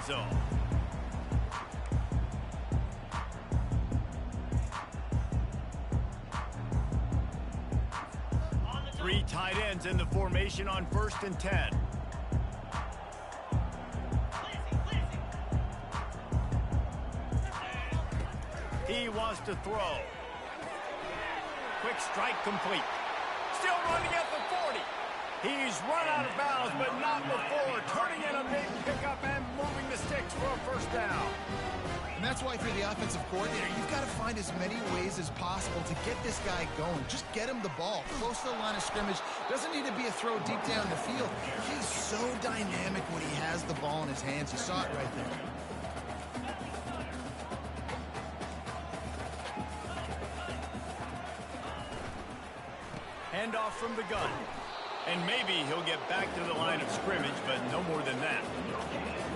Speaker 1: zone. Three tight ends in the formation on 1st and 10. He wants to throw. Quick strike complete. Still running at the 40. He's run out of bounds, but not before. Turning in a big pickup and moving the sticks for a first down.
Speaker 2: And that's why, if you're the offensive coordinator, you've got to find as many ways as possible to get this guy going. Just get him the ball close to the line of scrimmage. Doesn't need to be a throw deep down the field. He's so dynamic when he has the ball in his hands. You saw it right there.
Speaker 1: Handoff from the gun. And maybe he'll get back to the line of scrimmage, but no more than that.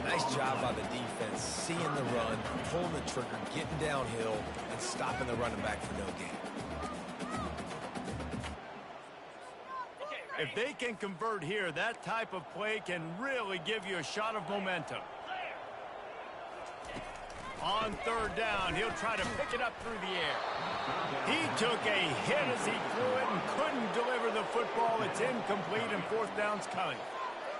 Speaker 3: Nice job by the defense, seeing the run, pulling the trigger, getting downhill, and stopping the running back for no gain.
Speaker 1: If they can convert here, that type of play can really give you a shot of momentum. On 3rd down, he'll try to pick it up through the air. He took a hit as he threw it and couldn't deliver the football. It's incomplete, and 4th down's coming.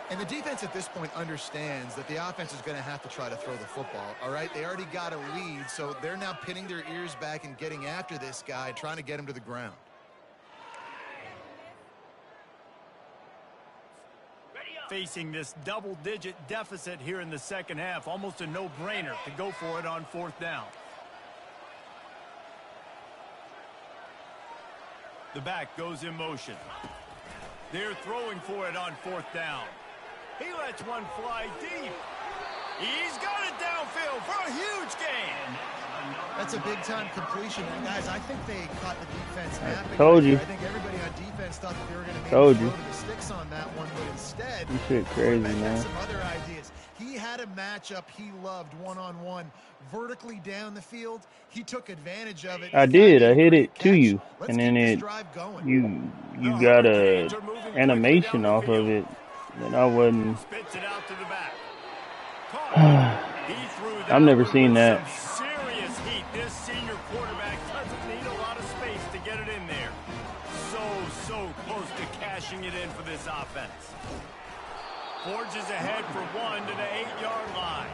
Speaker 2: And the defense at this point understands that the offense is going to have to try to throw the football, all right? They already got a lead, so they're now pinning their ears back and getting after this guy, trying to get him to the ground.
Speaker 1: Facing this double-digit deficit here in the second half, almost a no-brainer to go for it on 4th down. The back goes in motion. They're throwing for it on 4th down. He lets one fly deep. He's got it downfield for a huge gain.
Speaker 2: That's a big-time completion. And, guys, I think they caught the defense napping.
Speaker 6: Told you.
Speaker 2: I think everybody on defense thought that they were going to
Speaker 6: Told
Speaker 2: maybe
Speaker 6: you.
Speaker 2: throw to the sticks on that one, but instead,
Speaker 6: You shit crazy, man.
Speaker 2: some other ideas. He had a matchup he loved one-on-one, vertically down the field. He took advantage of it.
Speaker 6: I did. I hit it to
Speaker 2: Catch.
Speaker 6: you,
Speaker 2: Let's
Speaker 6: and
Speaker 2: keep
Speaker 6: then
Speaker 2: this
Speaker 6: it
Speaker 2: drive going.
Speaker 6: you got a animation off of it, and I wasn't.
Speaker 1: Spits it out to the back. He threw that
Speaker 6: I've never
Speaker 1: one
Speaker 6: seen
Speaker 1: with
Speaker 6: that.
Speaker 1: some serious heat. This senior quarterback doesn't need a lot of space to get it in there. So close to cashing it in for this offense. Forges ahead for one to the 8-yard line.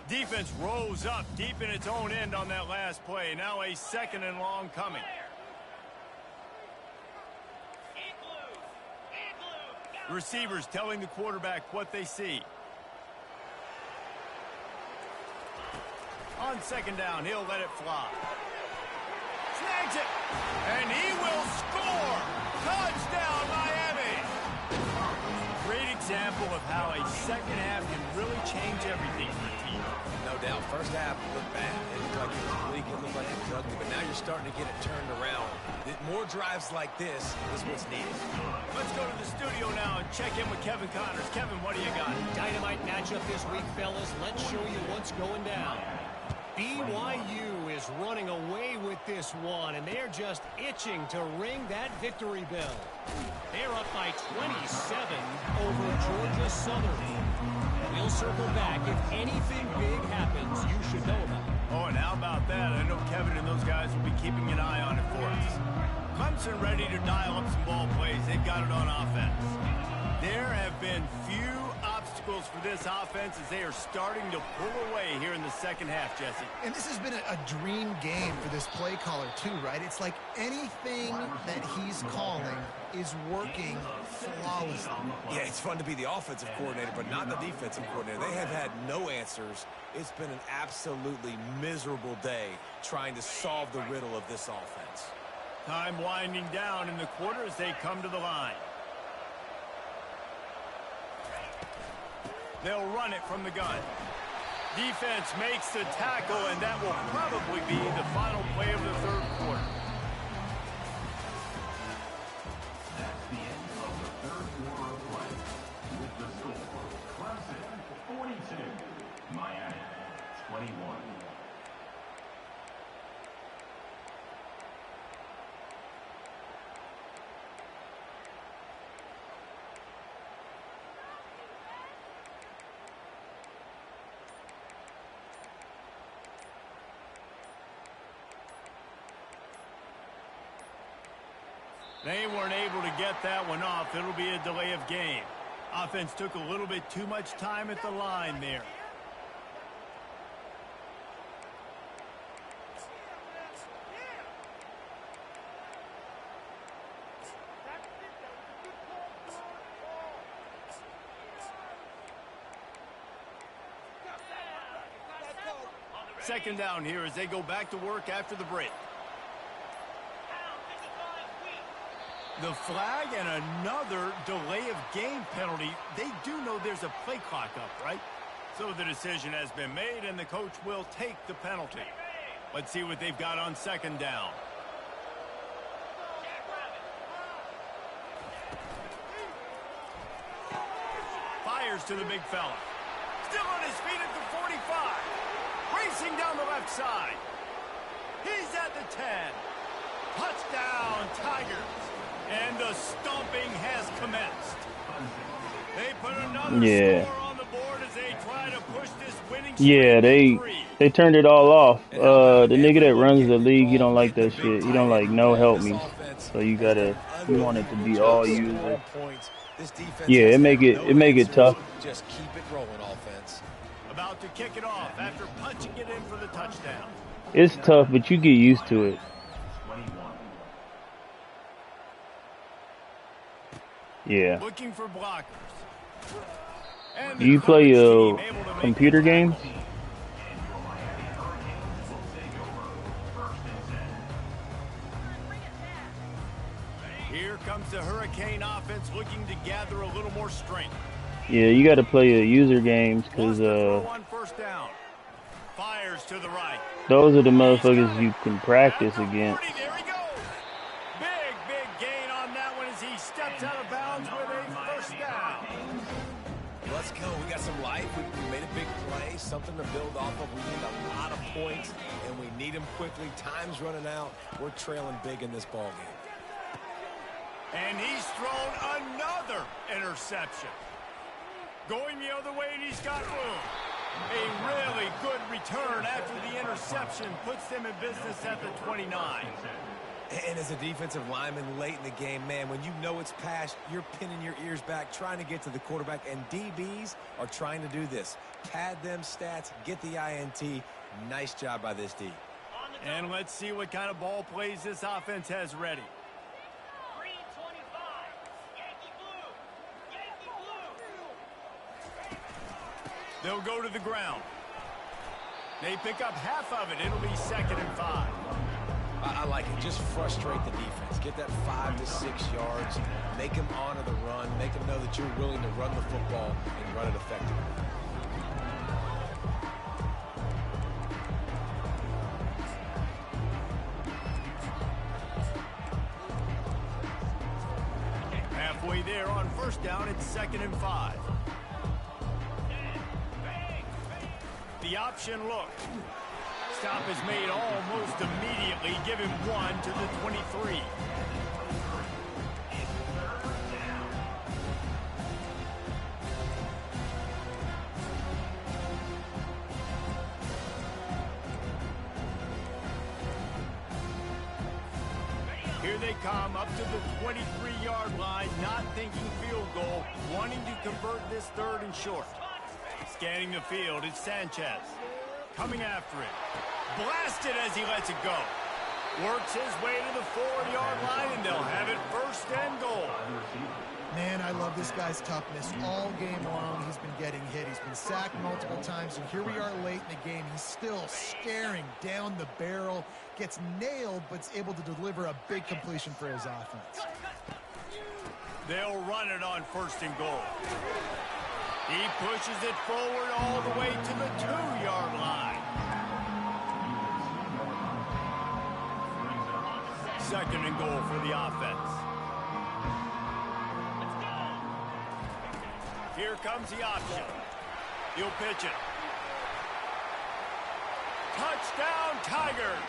Speaker 1: Defense rose up deep in its own end on that last play. Now a 2nd and long coming. Receivers telling the quarterback what they see. On 2nd down, he'll let it fly. Snags it, and he will score. Touchdown, Miami. Great example of how a second half can really change everything for a team.
Speaker 3: No doubt, first half looked bad. It looked like it was weak, it looked like it was ugly, but now you're starting to get it turned around. More drives like this is what's needed.
Speaker 1: Let's go to the studio now and check in with Kevin Connors. Kevin, what do you got?
Speaker 4: Dynamite matchup this week, fellas. Let's show you what's going down. BYU is running away with this one, and they're just itching to ring that victory bell. They're up by 27 over Georgia Southern. We'll circle back. If anything big happens, you should know about it.
Speaker 1: Oh, and how about that? I know Kevin and those guys will be keeping an eye on it for us. Clemson ready to dial up some ball plays. They've got it on offense. There have been few obstacles for this offense as they are starting to pull away here in the second half, Jesse.
Speaker 2: And this has been a dream game for this play caller, too, right? It's like anything that he's calling is working flawlessly.
Speaker 3: Yeah, it's fun to be the offensive coordinator, but not the defensive coordinator. They have had no answers. It's been an absolutely miserable day trying to solve the riddle of this offense.
Speaker 1: Time winding down in the quarter as they come to the line. They'll run it from the gun. Defense makes the tackle, and that will probably be the final play of the third quarter.
Speaker 5: That's the end of the third quarter of play. With the score, Clemson 42, Miami
Speaker 1: They weren't able to get that one off. It'll be a delay of game. Offense took a little bit too much time at the line there. Second down here as they go back to work after the break. The flag and another delay of game penalty. They do know there's a play clock up, right? So the decision has been made, and the coach will take the penalty. Let's see what they've got on second down. Fires to the big fella. Still on his feet at the 45. Racing down the left side. He's at the 10. Touchdown, Tigers. And the stomping has commenced. They put another score on the board as they try to push this winning streak.
Speaker 6: Yeah, they turned it all off. The nigga that runs the league, he don't like that shit. He don't like no help me. So you want it to be all user. Yeah, it make it tough.
Speaker 3: Just keep it rolling, offense.
Speaker 1: About to kick it off after punching it in for the touchdown.
Speaker 6: It's tough, but you get used to it. Yeah.
Speaker 1: Looking for blockers.
Speaker 6: Do you play computer games?
Speaker 1: Here comes the Hurricane offense looking to gather a little more strength.
Speaker 6: Yeah, you got to play user games because
Speaker 1: Fires to the right.
Speaker 6: Those are the motherfuckers you can practice against.
Speaker 1: There he goes. Big gain on that one as he steps out of bounds with a first down.
Speaker 3: Let's go. We got some life. We made a big play, something to build off of. We need a lot of points, and we need them quickly. Time's running out. We're trailing big in this ball game.
Speaker 1: And he's thrown another interception. Going the other way, and he's got room. A really good return after the interception puts them in business at the 29.
Speaker 3: And as a defensive lineman late in the game, man, when you know it's past, you're pinning your ears back, trying to get to the quarterback, and DBs are trying to do this. Pad them stats, get the INT. Nice job by this D.
Speaker 1: And let's see what kind of ball plays this offense has ready. They'll go to the ground. They pick up half of it. It'll be 2nd and 5.
Speaker 3: I like it. Just frustrate the defense. Get that 5 to 6 yards. Make them honor the run. Make them know that you're willing to run the football and run it effectively.
Speaker 1: Halfway there on first down, it's 2nd and 5. The option look. Stop is made almost immediately. Give him 1 to the 23. Here they come up to the 23-yard line, not thinking field goal, wanting to convert this 3rd and short. Scanning the field, it's Sanchez. Coming after it. Blasted as he lets it go. Works his way to the 4-yard line, and they'll have it 1st and goal.
Speaker 2: Man, I love this guy's toughness. All game long, he's been getting hit. He's been sacked multiple times, and here we are late in the game. He's still staring down the barrel, gets nailed, but is able to deliver a big completion for his offense.
Speaker 1: They'll run it on 1st and goal. He pushes it forward all the way to the 2-yard line. 2nd and goal for the offense. Here comes the option. He'll pitch it. Touchdown, Tigers!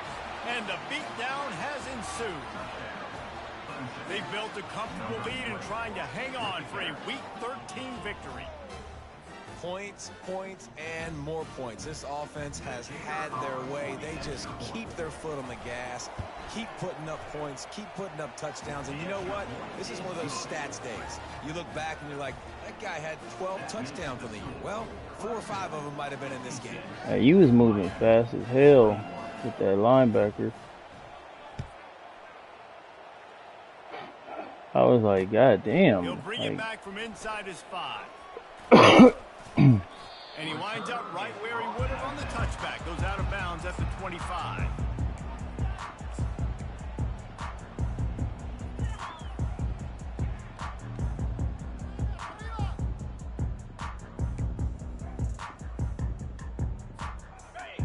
Speaker 1: And the beatdown has ensued. They built a comfortable lead and trying to hang on for a Week 13 victory.
Speaker 3: Points, points, and more points. This offense has had their way. They just keep their foot on the gas, keep putting up points, keep putting up touchdowns. And you know what? This is one of those stats days. You look back and you're like, that guy had 12 touchdowns on the year. Well, 4 or 5 of them might have been in this game.
Speaker 6: Hey, you was moving fast as hell with that linebacker. I was like, God damn.
Speaker 1: He'll bring it back from inside his 5. And he winds up right where he would have on the touchback. Goes out of bounds at the 25.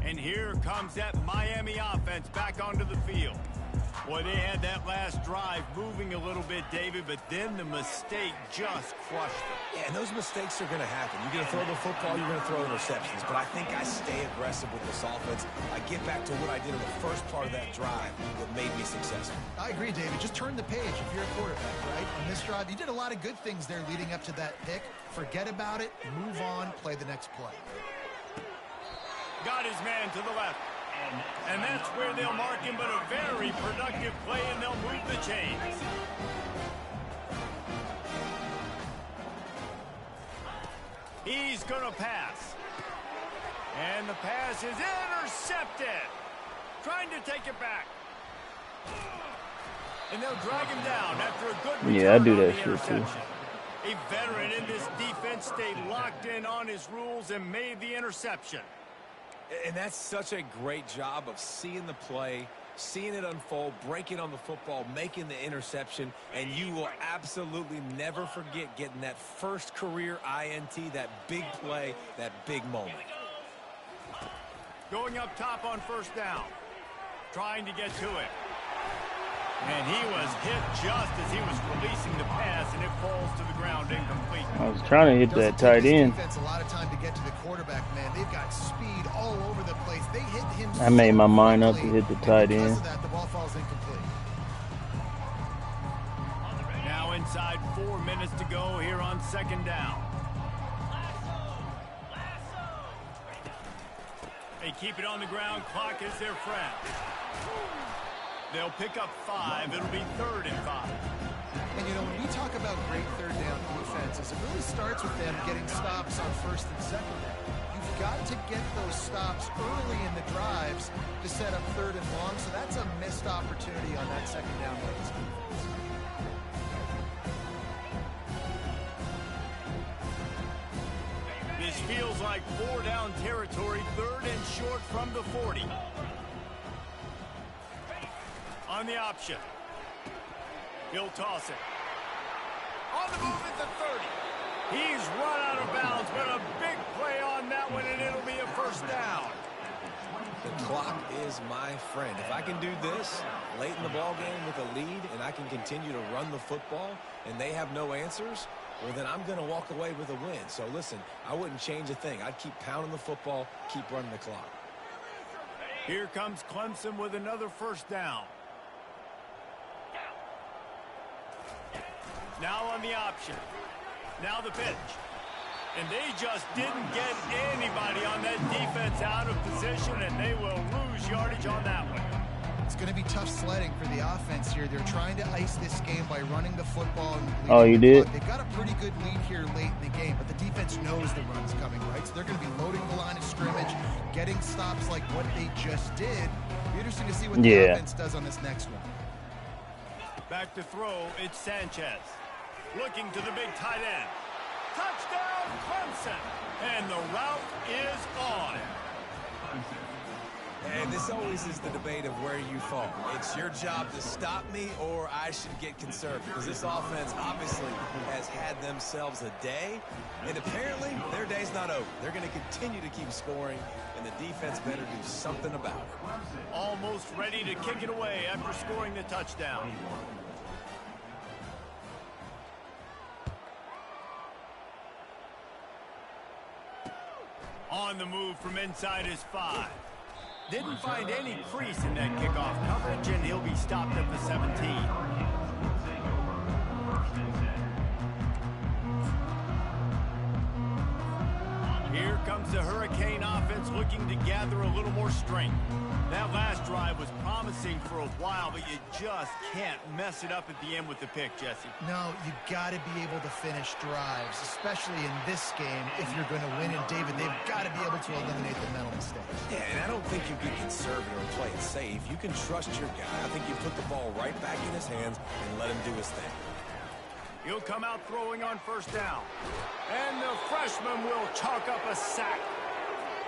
Speaker 1: And here comes that Miami offense back onto the field. Boy, they had that last drive moving a little bit, David, but then the mistake just crushed them.
Speaker 3: Yeah, and those mistakes are going to happen. You're going to throw the football, you're going to throw interceptions. But I think I stay aggressive with this offense. I get back to what I did in the first part of that drive that made me successful.
Speaker 2: I agree, David. Just turn the page if you're a quarterback, right? On this drive, you did a lot of good things there leading up to that pick. Forget about it, move on, play the next play.
Speaker 1: Got his man to the left. And that's where they'll mark him, but a very productive play, and they'll move the chains. He's going to pass. And the pass is intercepted. Trying to take it back. And they'll drag him down after a good return.
Speaker 6: Yeah, I do
Speaker 1: on
Speaker 6: that
Speaker 1: the
Speaker 6: shit too.
Speaker 1: A veteran in this defense stayed locked in on his rules and made the interception.
Speaker 3: And that's such a great job of seeing the play, seeing it unfold, breaking on the football, making the interception, and you will absolutely never forget getting that first career INT, that big play, that big moment.
Speaker 1: Going up top on first down. Trying to get to it. And he was hit just as he was releasing the pass, and it falls to the ground incomplete.
Speaker 6: I was trying to hit that tight end.
Speaker 2: Defense a lot of time to get to the quarterback, man. They've got speed all over the place. They hit him.
Speaker 6: I made my mind up to hit the tight end.
Speaker 2: Because of that, the ball falls incomplete.
Speaker 1: Now inside 4 minutes to go here on second down. They keep it on the ground. Clock is their friend. They'll pick up 5. It'll be 3rd and 5.
Speaker 2: And, you know, when we talk about great third down defenses, it really starts with them getting stops on first and second down. You've got to get those stops early in the drives to set up 3rd and long, so that's a missed opportunity on that second down by this defense.
Speaker 1: This feels like 4 down territory, 3rd and short from the 40. On the option. He'll toss it. On the move at the 30. He's run out of bounds, but a big play on that one, and it'll be a first down.
Speaker 3: The clock is my friend. If I can do this late in the ball game with a lead and I can continue to run the football and they have no answers, well, then I'm going to walk away with a win. So, listen, I wouldn't change a thing. I'd keep pounding the football, keep running the clock.
Speaker 1: Here comes Clemson with another first down. Now on the option. Now the pitch. And they just didn't get anybody on that defense out of position, and they will lose yardage on that one.
Speaker 2: It's going to be tough sledding for the offense here. They're trying to ice this game by running the football. And
Speaker 6: oh, you did?
Speaker 2: They've got a pretty good lead here late in the game, but the defense knows the run's coming, right? So they're going to be loading the line of scrimmage, getting stops like what they just did. Be interesting to see what the offense does on this next one.
Speaker 1: Back to throw, it's Sanchez. Looking to the big tight end. Touchdown, Clemson! And the route is on.
Speaker 3: And this always is the debate of where you fall. It's your job to stop me, or I should get conservative. Because this offense obviously has had themselves a day, and apparently their day's not over. They're going to continue to keep scoring, and the defense better do something about it.
Speaker 1: Almost ready to kick it away after scoring the touchdown. On the move from inside his 5. Didn't find any crease in that kickoff coverage, and he'll be stopped at the 17. Here comes the Hurricane offense looking to gather a little more strength. That last drive was promising for a while, but you just can't mess it up at the end with the pick, Jesse.
Speaker 2: No, you got to be able to finish drives, especially in this game if you're going to win. And, David, they've got to be able to eliminate the mental mistakes.
Speaker 3: Yeah, and I don't think you can conservative or play it safe. You can trust your guy. I think you put the ball right back in his hands and let him do his thing.
Speaker 1: He'll come out throwing on first down. And the freshman will chalk up a sack.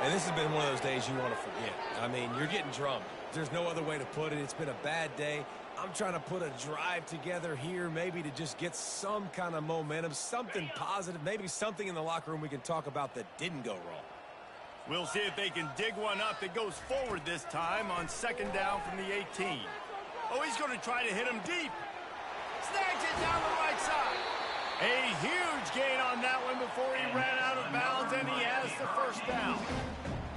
Speaker 3: And this has been one of those days you want to forget. I mean, you're getting drummed. There's no other way to put it. It's been a bad day. I'm trying to put a drive together here, maybe to just get some kind of momentum, something positive, maybe something in the locker room we can talk about that didn't go wrong.
Speaker 1: We'll see if they can dig one up that goes forward this time on second down from the 18. Oh, he's going to try to hit him deep. Snags it down the right side. A huge gain on that one before he ran out of bounds, and he has the first down.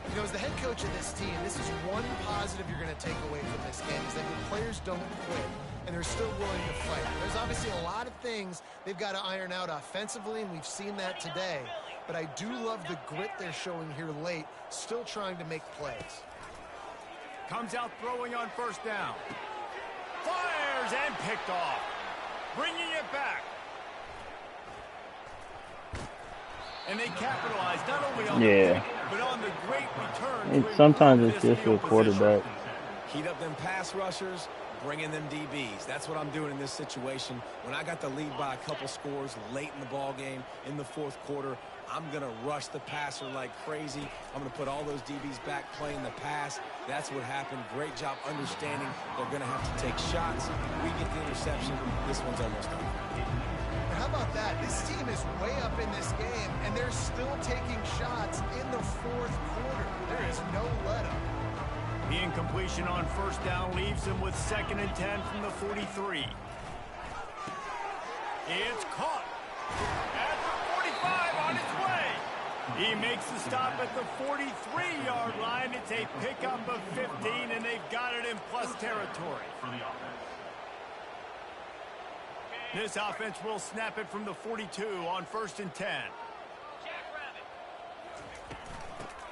Speaker 2: You know, as the head coach of this team, this is one positive you're going to take away from this game, is that your players don't quit, and they're still willing to fight. There's obviously a lot of things they've got to iron out offensively, and we've seen that today. But I do love the grit they're showing here late, still trying to make plays.
Speaker 1: Comes out throwing on first down. Fires and picked off. Bringing it back. And they capitalize not only on the pick, but on the great return.
Speaker 6: Sometimes it's just a quarterback.
Speaker 3: Heat up them pass rushers, bring in them DBs. That's what I'm doing in this situation. When I got the lead by a couple scores late in the ball game, in the fourth quarter, I'm going to rush the passer like crazy. I'm going to put all those DBs back playing the pass. That's what happened. Great job understanding they're going to have to take shots. We get the interception. This one's almost done.
Speaker 2: How about that? This team is way up in this game, and they're still taking shots in the fourth quarter. There is no let-up.
Speaker 1: The incompletion on first down leaves him with 2nd and 10 from the 43. It's caught at the 45 on its way. He makes the stop at the 43-yard line. It's a pickup of 15, and they've got it in plus territory. This offense will snap it from the 42 on 1st and 10.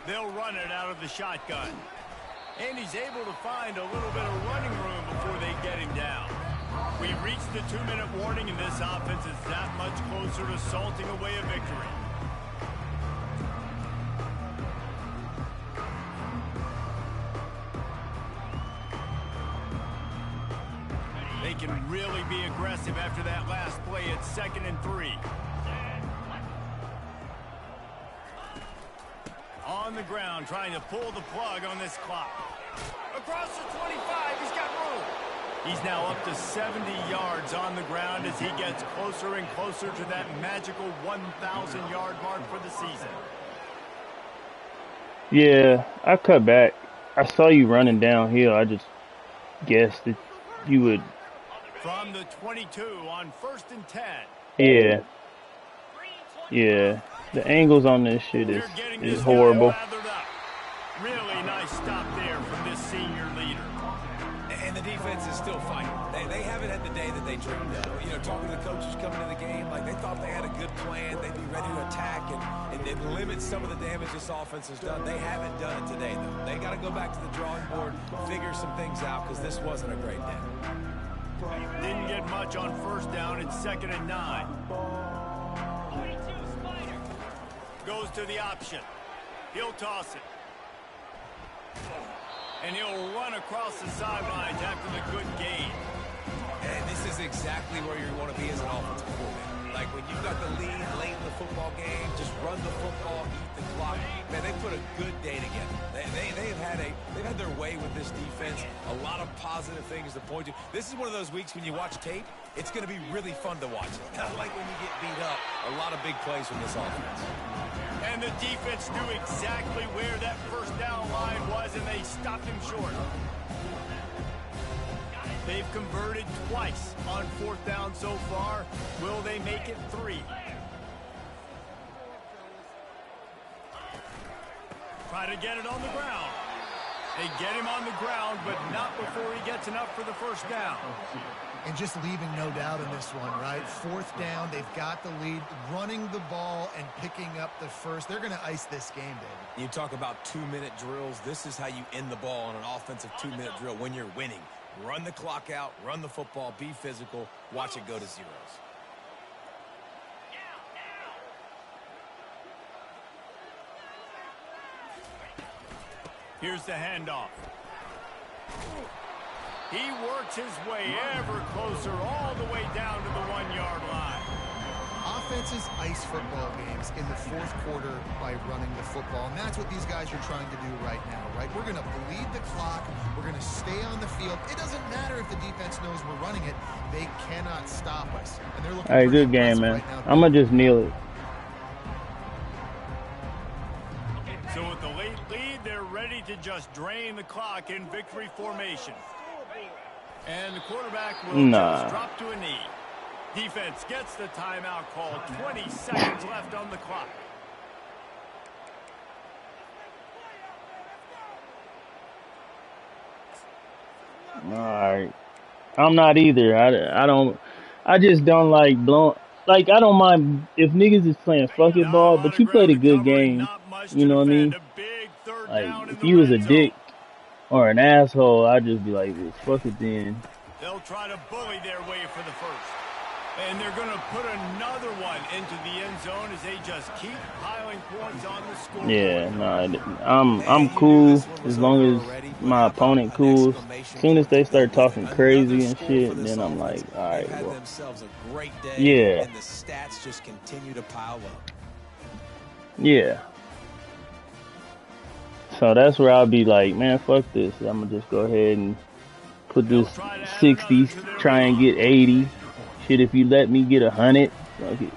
Speaker 1: They'll run it out of the shotgun. And he's able to find a little bit of running room before they get him down. We've reached the 2-minute warning, and this offense is that much closer to salting away a victory. They can really be aggressive after that last play at 2nd and 3. On the ground, trying to pull the plug on this clock. Across the 25, he's got room. He's now up to 70 yards on the ground as he gets closer and closer to that magical 1,000-yard mark for the season.
Speaker 6: Yeah, I cut back. I saw you running downhill. I just guessed that you would.
Speaker 1: From the 22 on 1st and 10.
Speaker 6: Yeah. Yeah. The angles on this shit is horrible.
Speaker 1: Really nice stop there from this senior leader.
Speaker 3: And the defense is still fighting. They haven't had the day that they dreamed of. You know, talking to the coaches coming to the game, like they thought they had a good plan. They'd be ready to attack and limit some of the damage this offense has done. They haven't done it today, though. They got to go back to the drawing board, figure some things out, because this wasn't a great day.
Speaker 1: Didn't get much on first down and 2nd and 9. Goes to the option. He'll toss it. And he'll run across the sidelines after the good gain.
Speaker 3: And this is exactly where you want to be as an offensive coordinator. Like when you've got the lead late in the football game, just run the football, eat the clock. Man, they put a good day together. They've had their way with this defense. A lot of positive things to point to. This is one of those weeks when you watch tape, it's going to be really fun to watch. Not like when you get beat up. A lot of big plays from this offense.
Speaker 1: And the defense knew exactly where that first down line was, and they stopped him short. They've converted twice on 4th down so far. Will they make it 3? Try to get it on the ground. They get him on the ground, but not before he gets enough for the first down.
Speaker 2: And just leaving no doubt in this one, right? 4th down, they've got the lead, running the ball and picking up the first. They're going to ice this game, David.
Speaker 3: You talk about 2-minute drills. This is how you end the ball on an offensive 2-minute drill when you're winning. Run the clock out, run the football, be physical, watch it go to zeros.
Speaker 1: Here's the handoff. He works his way ever closer all the way down to the 1-yard line.
Speaker 2: Offenses ice football games in the 4th quarter by running the football, and that's what these guys are trying to do right now, right? We're going to bleed the clock. We're going to stay on the field. It doesn't matter if the defense knows we're running it. They cannot stop us. And they're looking
Speaker 6: all right, good game, man. Right, I'm going to just kneel it.
Speaker 1: So with the late lead, they're ready to just drain the clock in victory formation. And the quarterback will just drop to a knee. Defense gets the timeout called. 20 seconds left on the clock.
Speaker 6: All right. I'm not either. I just don't like blowing. Like, I don't mind if niggas is playing fuck it ball, but you played a good game. You know what I mean? Like, if you was a dick or an asshole, I'd just be like, well, fuck it then.
Speaker 1: They'll try to bully their way for the first. And they're going to put another one into the end zone as they just keep piling points on the scoreboard.
Speaker 6: Yeah, no, I'm cool as long as my opponent cool. As soon as they start talking crazy and shit, then I'm like, all right, well, yeah.
Speaker 3: And the stats just continue to pile up.
Speaker 6: Yeah. So that's where I'll be like, man, fuck this. I'm going to just go ahead and put this 60, try and get 80. Shit, if you let me get 100, fuck it.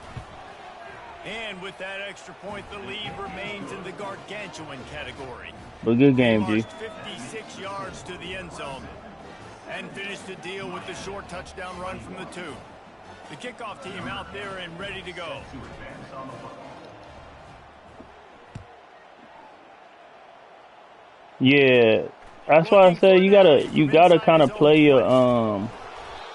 Speaker 1: And with that extra point, the lead remains in the gargantuan category.
Speaker 6: But good game, G.
Speaker 1: 56 yards to the end zone. And finished the deal with the short touchdown run from the 2. The kickoff team out there and ready to go.
Speaker 6: Yeah, that's why I say you gotta kind of play your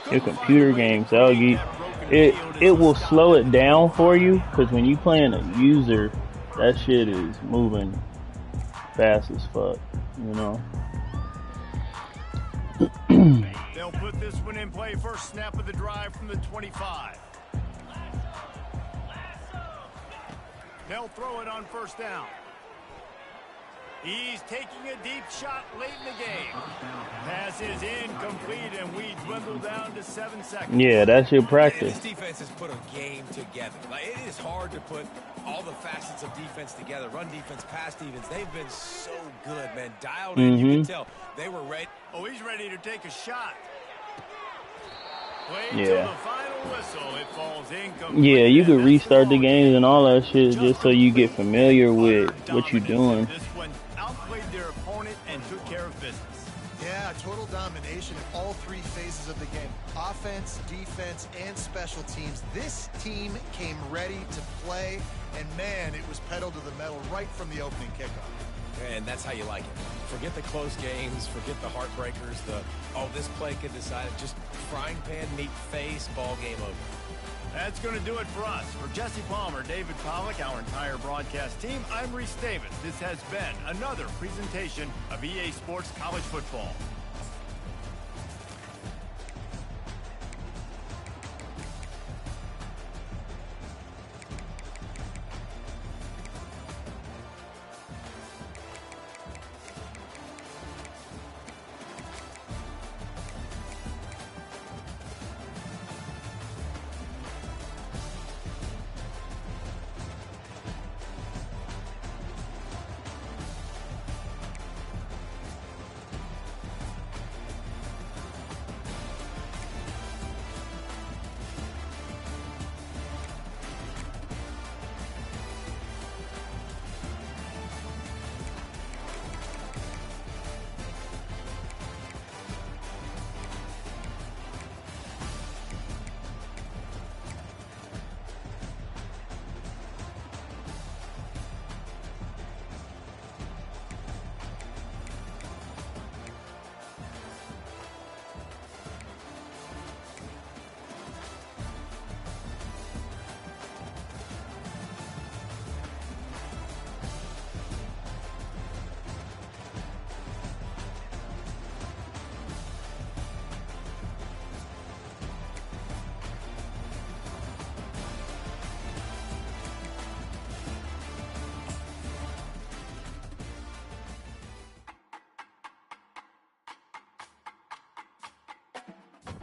Speaker 6: computer games. It will slow it down for you, because when you playing a user, that shit is moving fast as fuck, you know.
Speaker 1: They'll put this one in play. First snap of the drive from the 25. They'll throw it on first down. He's taking a deep shot late in the game. Pass is incomplete, and we dwindle down to 7 seconds.
Speaker 6: Yeah, that's your practice.
Speaker 3: This defense has put a game together. Like, it is hard to put all the facets of defense together. Run defense, pass defense. They've been so good, man. Dialed in. You can tell they were ready.
Speaker 1: Oh, he's ready to take a shot. Wait
Speaker 6: Yeah.
Speaker 1: till the final whistle. It falls incomplete.
Speaker 6: Yeah, you could restart the games and all that shit just so you get familiar with what you're doing.
Speaker 1: This one outplayed their opponent and took care of business.
Speaker 2: Yeah, total domination in all 3 phases of the game. Offense, defense, and special teams. This team came ready to play, and man, it was pedal to the metal right from the opening kickoff.
Speaker 3: And that's how you like it. Forget the close games, forget the heartbreakers, this play could decide it. Just frying pan, meat face, ball game over.
Speaker 1: That's going to do it for us. For Jesse Palmer, David Pollack, our entire broadcast team, I'm Reese Davis. This has been another presentation of EA Sports College Football.